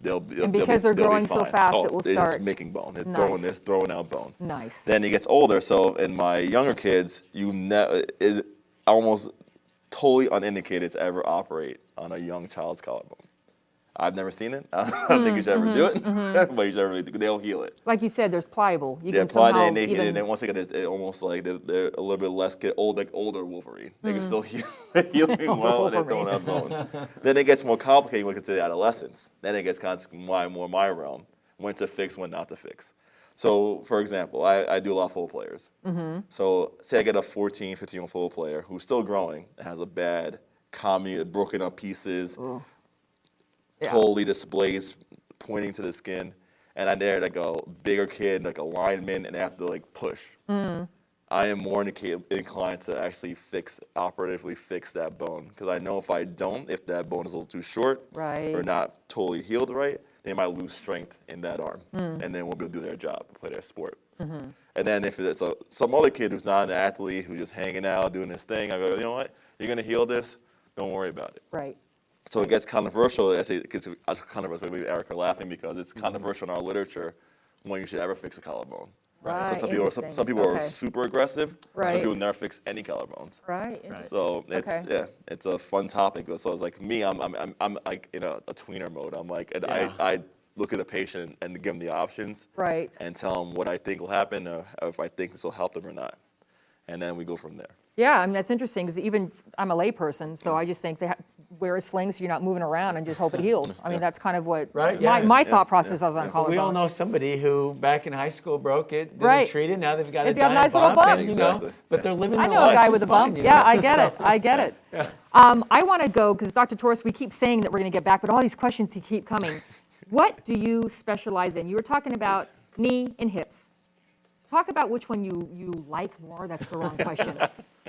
And because they're they'll be growing so fine. fast, Oh, it will they're start. just making bone. They're Nice. throwing out bone. Nice. Then he gets older. So in my younger kids, is almost totally unindicated to ever operate on a young child's collarbone. I've never seen it. I don't think you should ever do it, but you should ever, they'll heal it. Like you said, there's pliable. You Yeah, can somehow and then once again, it's almost like they're a little bit less older Wolverine. They can still heal healing well, and they're throwing out bone. Then it gets more complicated when it gets to adolescence. Then it gets kind of more my realm, when to fix, when not to fix. So, for example, I do a lot of football players. So, say I get a 14, 15-year-old football player who's still growing, and has a bad broken up pieces, Yeah. totally displaced, pointing to the skin, and I'm there like a bigger kid, like a lineman, and I have to like push. I am more inclined to actually operatively fix that bone, because I know if I don't, if that bone is a little too short Right. or not totally healed right, they might lose strength in that arm, and then won't be able to do their job, play their sport. And then if it's some other kid who's not an athlete, who's just hanging out, doing his thing, I go, you know what, you're gonna heal this, don't worry about it. Right. So it gets controversial. I say it gets controversial. Maybe Eric are laughing because it's controversial in our literature when you should ever fix a collarbone. Right. So some people are super aggressive. Right. Some people never fix any collarbones. Right. Interesting. So it's Okay. it's a fun topic. So it's like me, I'm like in a tweener mode. I'm like I look at the patient and give them the options. Right. And tell them what I think will happen, or if I think this will help them or not, and then we go from there. Yeah, I mean, that's interesting because even I'm a layperson, so I just think they wear a sling so you're not moving around and just hope it heals. I mean, that's kind of what Right, yeah. my thought process is on collarbone. We all know somebody who back in high school broke it, didn't Right. treat it. Now they've got They a have a nice little bump, bump. and, Exactly. but they're living I their know a life guy just with a fine, bump. you Yeah, know? I get it. I get it. I want to go because Dr. Torres, we keep saying that we're going to get back, but all these questions keep coming. What do you specialize in? You were talking about knee and hips. Talk about which one you like more. That's the wrong question.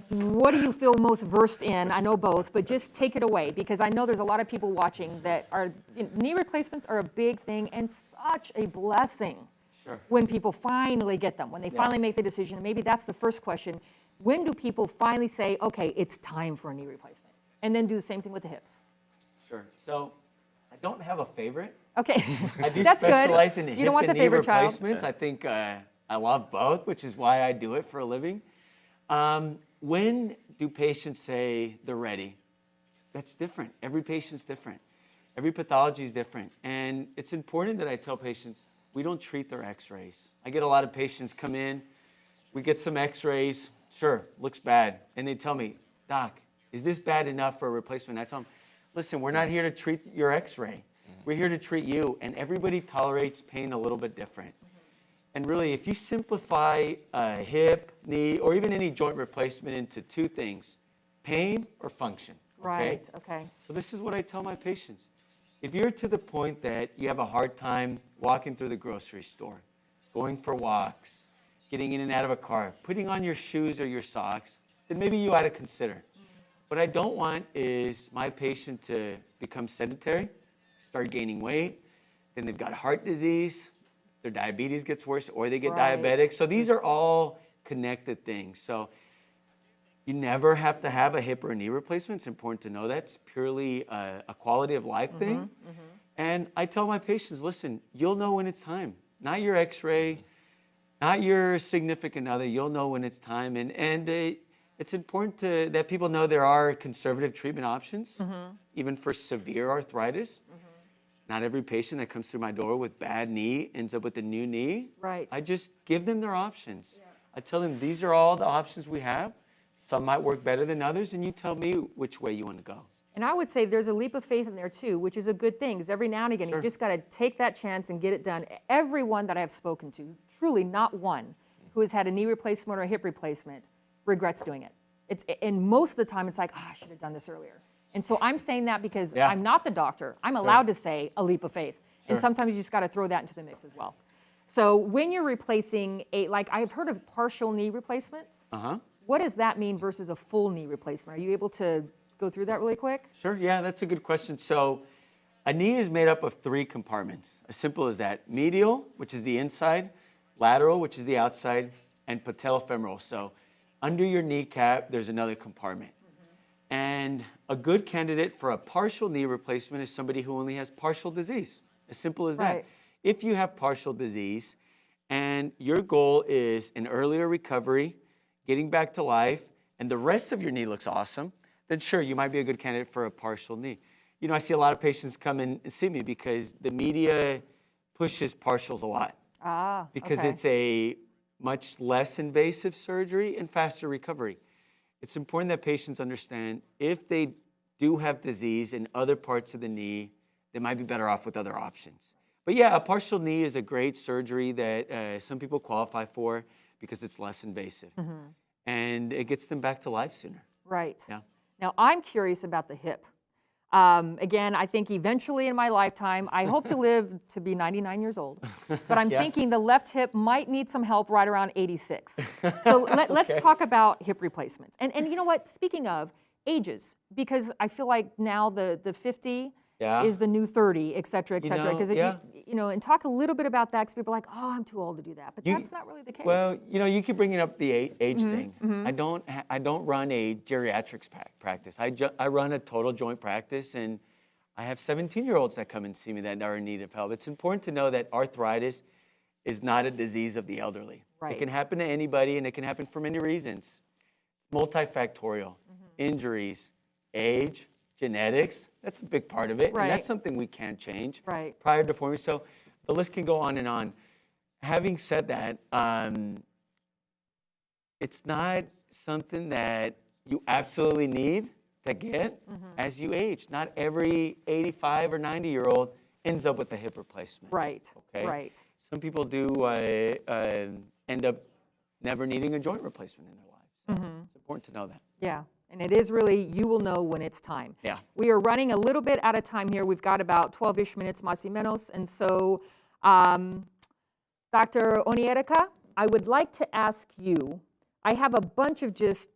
What do you feel most versed in? I know both, but just take it away because I know there's a lot of people watching that are knee replacements are a big thing and such a blessing. Sure. When people finally get them, when they finally make the decision. And maybe that's the first question. When do people finally say, okay, it's time for a knee replacement? And then do the same thing with the hips. Sure. So I don't have a favorite. Okay, I do that's specialize good. in You hip don't want and the knee favorite child. replacements. I think I love both, which is why I do it for a living. When do patients say they're ready? That's different. Every patient's different. Every pathology is different. And it's important that I tell patients, we don't treat their x-rays. I get a lot of patients come in, we get some x-rays, sure, looks bad. And they tell me, Doc, is this bad enough for a replacement? I tell them, listen, we're not here to treat your x-ray. We're here to treat you. And everybody tolerates pain a little bit different. And really, if you simplify a hip, knee, or even any joint replacement into two things, pain or function. Okay? Right, okay. So this is what I tell my patients. If you're to the point that you have a hard time walking through the grocery store, going for walks, getting in and out of a car, putting on your shoes or your socks, then maybe you ought to consider. What I don't want is my patient to become sedentary, start gaining weight, then they've got heart disease, their diabetes gets worse, or they get Right. diabetic. So these are all connected things. So you never have to have a hip or a knee replacement. It's important to know that. It's purely a quality of life thing. And I tell my patients, listen, you'll know when it's time. Not your x-ray, not your significant other. You'll know when it's time. And it's important that people know there are conservative treatment options, even for severe arthritis. Not every patient that comes through my door with bad knee ends up with a new knee. Right. I just give them their options. I tell them these are all the options we have. Some might work better than others, and you tell me which way you want to go. And I would say there's a leap of faith in there too, which is a good thing, because every now and again, you just got to take that chance and get it done. Everyone that I have spoken to, truly not one, who has had a knee replacement or a hip replacement regrets doing it. And most of the time, it's like, I should have done this earlier. And so I'm saying that because I'm not the doctor. I'm allowed to say a leap of faith. And sometimes you just got to throw that into the mix as well. So when you're replacing like I've heard of partial knee replacements. What does that mean versus a full knee replacement? Are you able to go through that really quick? Sure, yeah, that's a good question. So a knee is made up of three compartments, as simple as that. Medial, which is the inside, lateral, which is the outside, and patellofemoral. So under your kneecap, there's another compartment. And a good candidate for a partial knee replacement is somebody who only has partial disease. As simple as that. Right. If you have partial disease and your goal is an earlier recovery, getting back to life, and the rest of your knee looks awesome, then sure, you might be a good candidate for a partial knee. You know, I see a lot of patients come in and see me because the media pushes partials a lot. Because okay. it's a much less invasive surgery and faster recovery. It's important that patients understand if they do have disease in other parts of the knee, they might be better off with other options. But yeah, a partial knee is a great surgery that some people qualify for because it's less invasive. And it gets them back to life sooner. Right. Yeah. Now, I'm curious about the hip. Again, I think eventually in my lifetime, I hope to live to be 99 years old. But I'm thinking the left hip might need some help right around 86. So let's talk about hip replacements. And you know what? Speaking of ages, because I feel like now the 50 is the new 30, et cetera, et cetera. Because, you know, and talk a little bit about that because people are like, oh, I'm too old to do that. But that's not really the case. Well, you know, you keep bringing up the age thing. I don't run a geriatrics practice. I run a total joint practice, and I have 17-year-olds that come and see me that are in need of help. It's important to know that arthritis is not a disease of the elderly. Right. It can happen to anybody, and it can happen for many reasons. It's multifactorial. Injuries, age, genetics, that's a big part of it. Right. And that's something we can't change. Right. Prior deformity. So the list can go on and on. Having said that, it's not something that you absolutely need to get as you age. Not every 85 or 90-year-old ends up with a hip replacement. Right. Okay. Right. Some people do end up never needing a joint replacement in their lives. So it's important to know that. Yeah. And it is really, you will know when it's time. Yeah. We are running a little bit out of time here. We've got about 12-ish minutes, más y menos. And so, Dr. Onierika, I would like to ask you, I have a bunch of just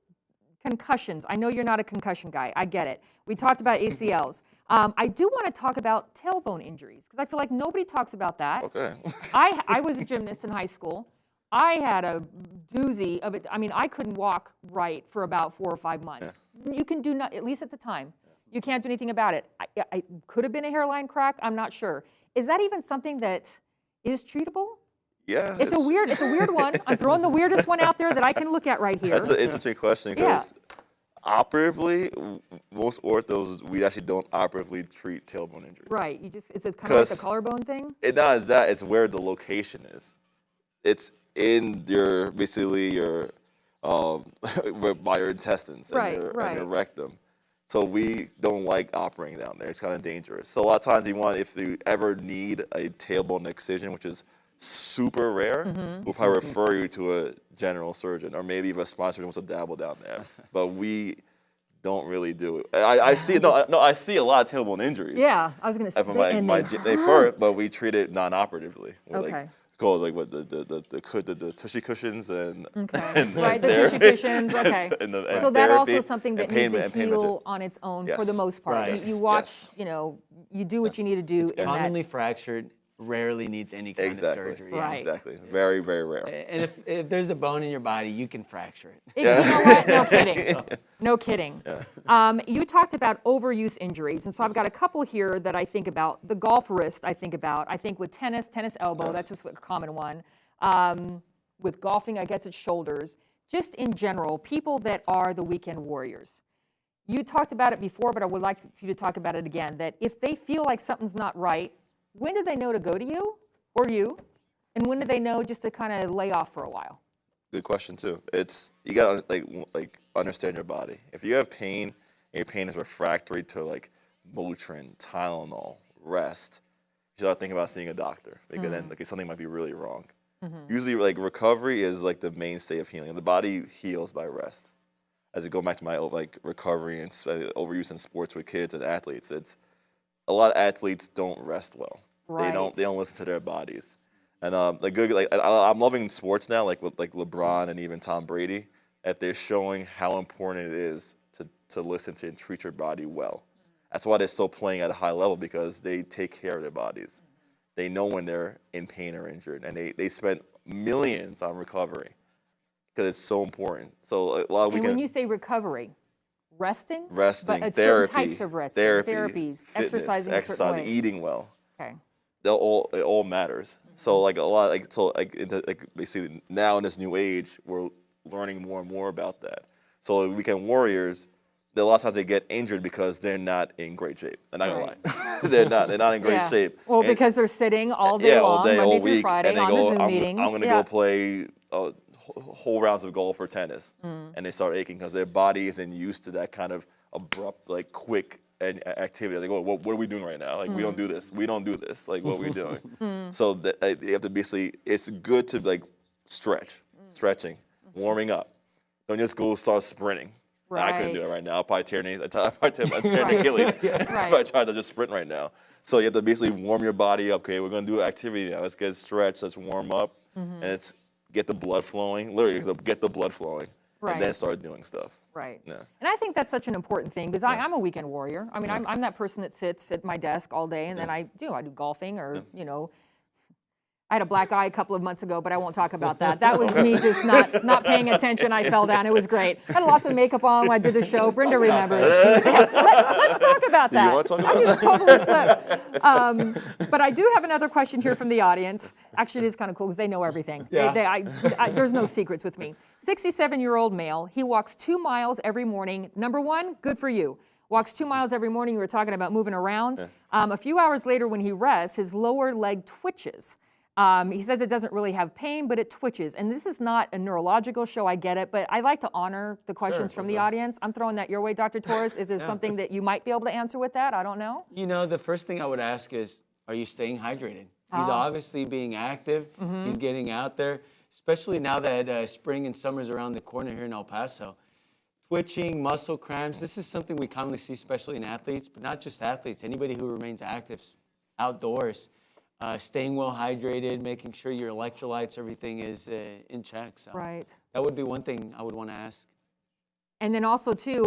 concussions. I know you're not a concussion guy. I get it. We talked about ACLs. I do want to talk about tailbone injuries because I feel like nobody talks about that. Okay. I was a gymnast in high school. I had a doozy of it. I mean, I couldn't walk right for about 4 or 5 months. You can do not, at least at the time, you can't do anything about it. I could have been a hairline crack. I'm not sure. Is that even something that is treatable? Yeah. It's a weird one. I'm throwing the weirdest one out there that I can look at right here. That's an interesting question because operatively, most orthos, we actually don't operatively treat tailbone injuries. Right. Is it kind of like a 'Cause collarbone thing? It not is that, it's where the location is. It's in your, basically your, by your intestines and your rectum. So we don't like operating down there. It's kind of dangerous. So a lot of times if you ever need a tailbone excision, which is super rare, we'll probably refer you to a general surgeon, or maybe if a sponsor wants to dabble down there. But we don't really do it. I see I see a lot of tailbone injuries. Yeah, I was going to say. They hurt, but we treat it non-operatively. Okay. Called like what the tushy cushions and Right, the tushy cushions. Okay. So that also is something that needs to heal on its own for the most part. Right. You watch, you know, you do what you need to do. It's commonly fractured, rarely needs any kind of surgery. Right. Exactly. Very, very rare. And if there's a bone in your body, you can fracture it. You know what? No kidding. No kidding. You talked about overuse injuries, and so I've got a couple here that I think about. The golf wrist, I think about. I think with tennis elbow, that's just a common one. With golfing, I guess it's shoulders. Just in general, people that are the weekend warriors. You talked about it before, but I would like for you to talk about it again, that if they feel like something's not right, when do they know to go to you or you? And when do they know just to kind of lay off for a while? Good question too. You gotta like understand your body. If you have pain and your pain is refractory to like Motrin, Tylenol, rest, you start thinking about seeing a doctor because then something might be really wrong. Usually like recovery is like the mainstay of healing. The body heals by rest. As I go back to my recovery and overuse in sports with kids and athletes, it's a lot of athletes don't rest well. Right. They don't listen to their bodies. And I'm loving sports now, like with LeBron and even Tom Brady, that they're showing how important it is to listen to and treat your body well. That's why they're still playing at a high level, because they take care of their bodies. They know when they're in pain or injured, and they spent millions on recovery. because it's so important. So a lot of And when you say recovery, resting? resting, but therapy, certain types of resting, therapies, fitness, exercising a certain way. eating well. Okay. It all matters. So like a lot, like basically now in this new age, we're learning more and more about that. So weekend warriors, a lot of times they get injured because they're not in great shape. I'm not gonna lie, they're not in great shape. Well, And- because they're sitting all day long, all day, Monday all through week, Friday and they on go, the Zoom meetings. I'm gonna go play whole rounds of golf or tennis, and they start aching because their body isn't used to that kind of abrupt, like quick activity. They go, what are we doing right now? Like we don't do this. We don't do this. Like what are we doing? So you have to basically. It's good to like stretching, warming up. Don't just go start sprinting. I couldn't do it right now. I'll probably tear my Achilles if I tried to just sprint right now. So you have to basically warm your body up. Okay, we're gonna do activity now. Let's get stretched. Let's warm up, and it's get the blood flowing. Literally, get the blood flowing, and then start doing stuff. Right. Yeah. And I think that's such an important thing because I'm a weekend warrior. I mean, I'm that person that sits at my desk all day and then I do golfing or, I had a black eye a couple of months ago, but I won't talk about that. That was me just not paying attention. I fell down. It was great. I had lots of makeup on when I did the show. Brenda remembers. Let's talk about that. You want to talk about I just totally slipped. But I do have another question here from the audience. Actually, it is kind of cool because they know everything. Yeah. There's no secrets with me. 67-year-old male. He walks 2 miles every morning. Number one, good for you. Walks 2 miles every morning. You were talking about moving around. A few hours later when he rests, his lower leg twitches. He says it doesn't really have pain, but it twitches. And this is not a neurological show, I get it, but I like to honor the questions from the audience. I'm throwing that your way, Dr. Torres. If there's something that you might be able to answer with that, I don't know. The first thing I would ask is, are you staying hydrated? He's obviously being active. He's getting out there, especially now that spring and summer's around the corner here in El Paso. Twitching, muscle cramps, this is something we commonly see, especially in athletes, but not just athletes, anybody who remains active outdoors. Staying well hydrated, making sure your electrolytes, everything is in check. So that would be one thing I would want to ask. And then also too,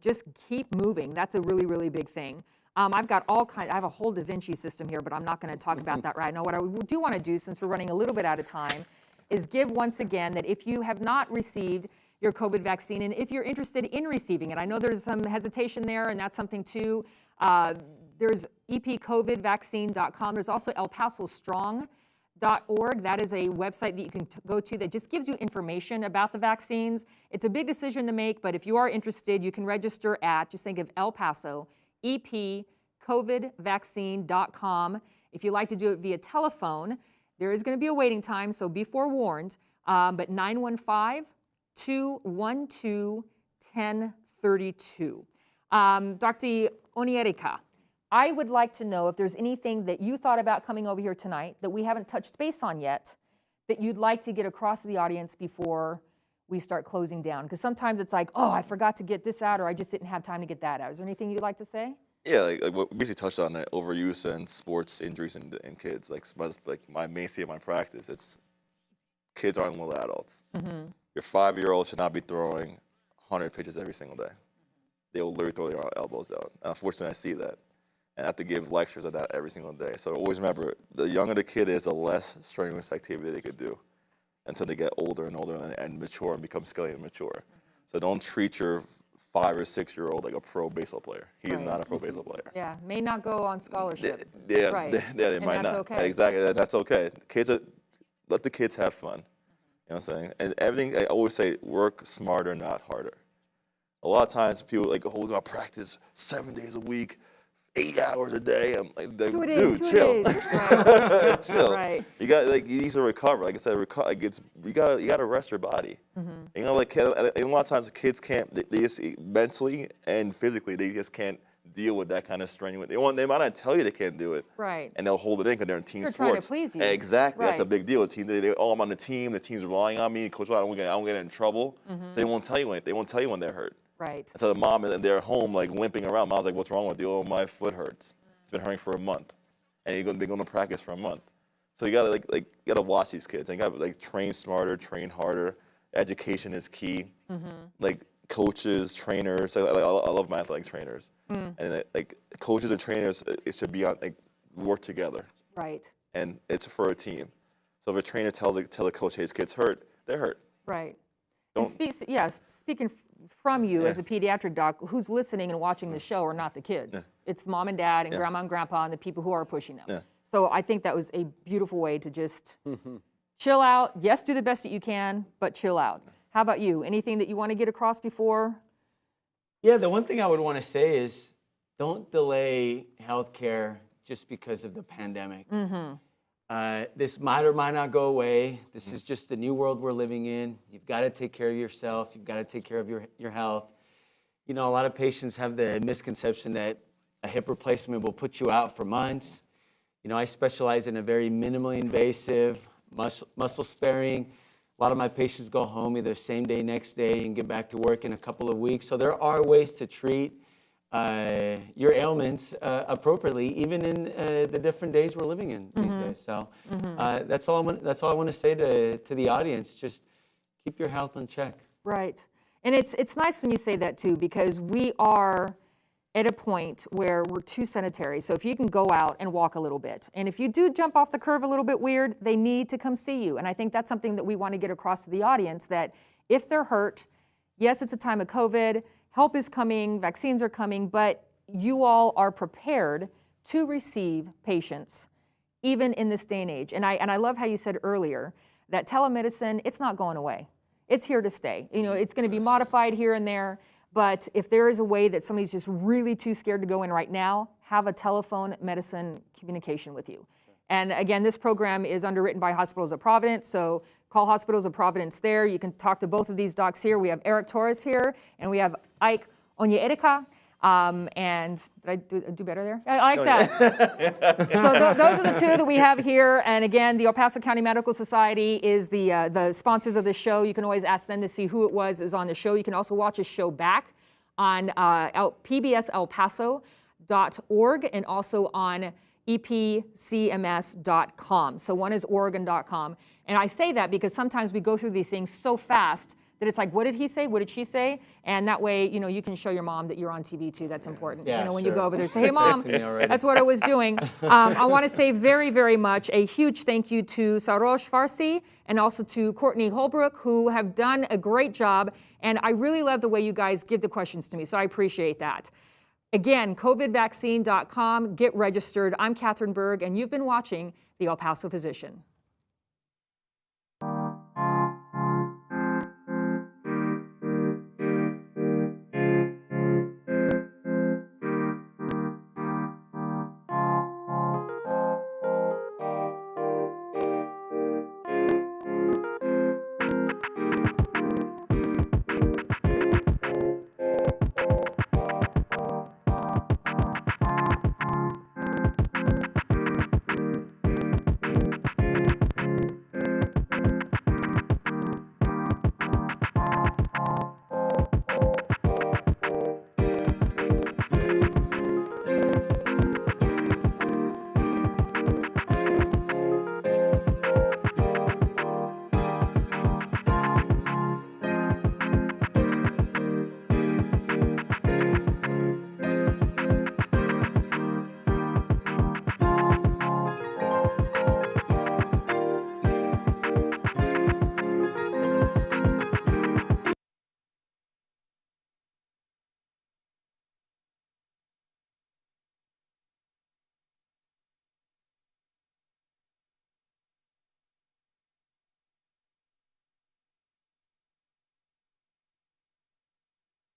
just keep moving. That's a really, really big thing. I've got I have a whole Da Vinci system here, but I'm not going to talk about that right now. What I do want to do, since we're running a little bit out of time, is give once again that if you have not received your COVID vaccine, and if you're interested in receiving it, I know there's some hesitation there, and that's something too. There's epcovidvaccine.com. There's also elpasostrong.org. That is a website that you can go to that just gives you information about the vaccines. It's a big decision to make, but if you are interested, you can register at, just think of El Paso, epcovidvaccine.com. If you'd like to do it via telephone, there is going to be a waiting time, so be forewarned, but 915-212-1032. Dr. Onierika, I would like to know if there's anything that you thought about coming over here tonight that we haven't touched base on yet that you'd like to get across to the audience before we start closing down. Because sometimes it's like, oh, I forgot to get this out or I just didn't have time to get that out. Is there anything you'd like to say? Yeah, like what we basically touched on it, overuse and sports injuries in kids. Like my mainstay of my practice, it's kids aren't little adults. Your 5-year-old should not be throwing 100 pitches every single day. They will literally throw their elbows out. And unfortunately, I see that. And I have to give lectures of that every single day. So always remember, the younger the kid is, the less strenuous activity they could do until they get older and older and mature and become scaly and mature. So don't treat your 5 or 6-year-old like a pro baseball player. He is not a pro baseball player. Yeah, may not go on scholarship. They And might that's not. okay. Exactly, that's okay. Let the kids have fun. You know what I'm saying? And everything, I always say, work smarter, not harder. A lot of times people like, oh, we're gonna practice 7 days a week, 8 hours a day. I'm like, dude, chill. Right. Chill. Right. You need to recover. Like I said, you gotta rest your body. You know, like and a lot of times the kids can't. They just mentally and physically they just can't deal with that kind of strenuous. They might not tell you they can't do it. Right. And they'll hold it in because they're in team They're sports. trying to please you. Exactly. That's a Right. big deal. I'm on the team. The team's relying on me. Coach, I don't get in trouble. So they won't tell you when. They won't tell you when they're hurt. Right. And so the mom and they're home like limping around. Mom's like, "What's wrong with you?" "Oh, my foot hurts. It's been hurting for a month." And you're going to practice for a month. So you gotta you gotta watch these kids. And you gotta train smarter, train harder. Education is key. Like coaches, trainers. I love my athletic trainers. And coaches and trainers, it should be on work together. Right. And it's for a team. So if a trainer tells a coach, "Hey, his kid's hurt," they're hurt. Right. Speaking from you as a pediatric doc, who's listening and watching the show are not the kids. It's mom and dad and grandma and grandpa and the people who are pushing them. So I think that was a beautiful way to just chill out. Yes, do the best that you can, but chill out. How about you? Anything that you want to get across before? Yeah, the one thing I would want to say is don't delay healthcare just because of the pandemic. This might or might not go away. This is just the new world we're living in. You've got to take care of yourself. You've got to take care of your health. You know, a lot of patients have the misconception that a hip replacement will put you out for months. You know, I specialize in a very minimally invasive, muscle sparing. A lot of my patients go home either same day, next day, and get back to work in a couple of weeks. So there are ways to treat your ailments appropriately, even in the different days we're living in these days. So that's all I want to say to the audience. Just keep your health in check. Right. And it's nice when you say that too, because we are at a point where we're too sedentary. So if you can go out and walk a little bit, and if you do jump off the curve a little bit weird, they need to come see you. And I think that's something that we want to get across to the audience, that if they're hurt, yes, it's a time of COVID, help is coming, vaccines are coming, but you all are prepared to receive patients, even in this day and age. And I love how you said earlier that telemedicine, it's not going away. It's here to stay. You know, it's going to be modified here and there, but if there is a way that somebody's just really too scared to go in right now, have a telephone medicine communication with you. And again, this program is underwritten by Hospitals of Providence, so call Hospitals of Providence there. You can talk to both of these docs here. We have Eric Torres here, and we have Ike Onyeirika. And did I do better there? I like that. So those are the two that we have here. And again, the El Paso County Medical Society is the sponsors of the show. You can always ask them to see who it was that was on the show. You can also watch a show back on pbselpaso.org and also on epcms.com. So one is Oregon.com. And I say that because sometimes we go through these things so fast that it's like, what did he say? What did she say? And that way, you know, you can show your mom that you're on TV too. That's important. Yeah, you know, when sure. you go over there, say, hey, mom, that's what I was doing. I want to say very, very much a huge thank you to Sarosh Farsi and also to Courtney Holbrook, who have done a great job. And I really love the way you guys give the questions to me. So I appreciate that. Again, covidvaccine.com. Get registered. I'm Catherine Berg, and you've been watching the El Paso Physician.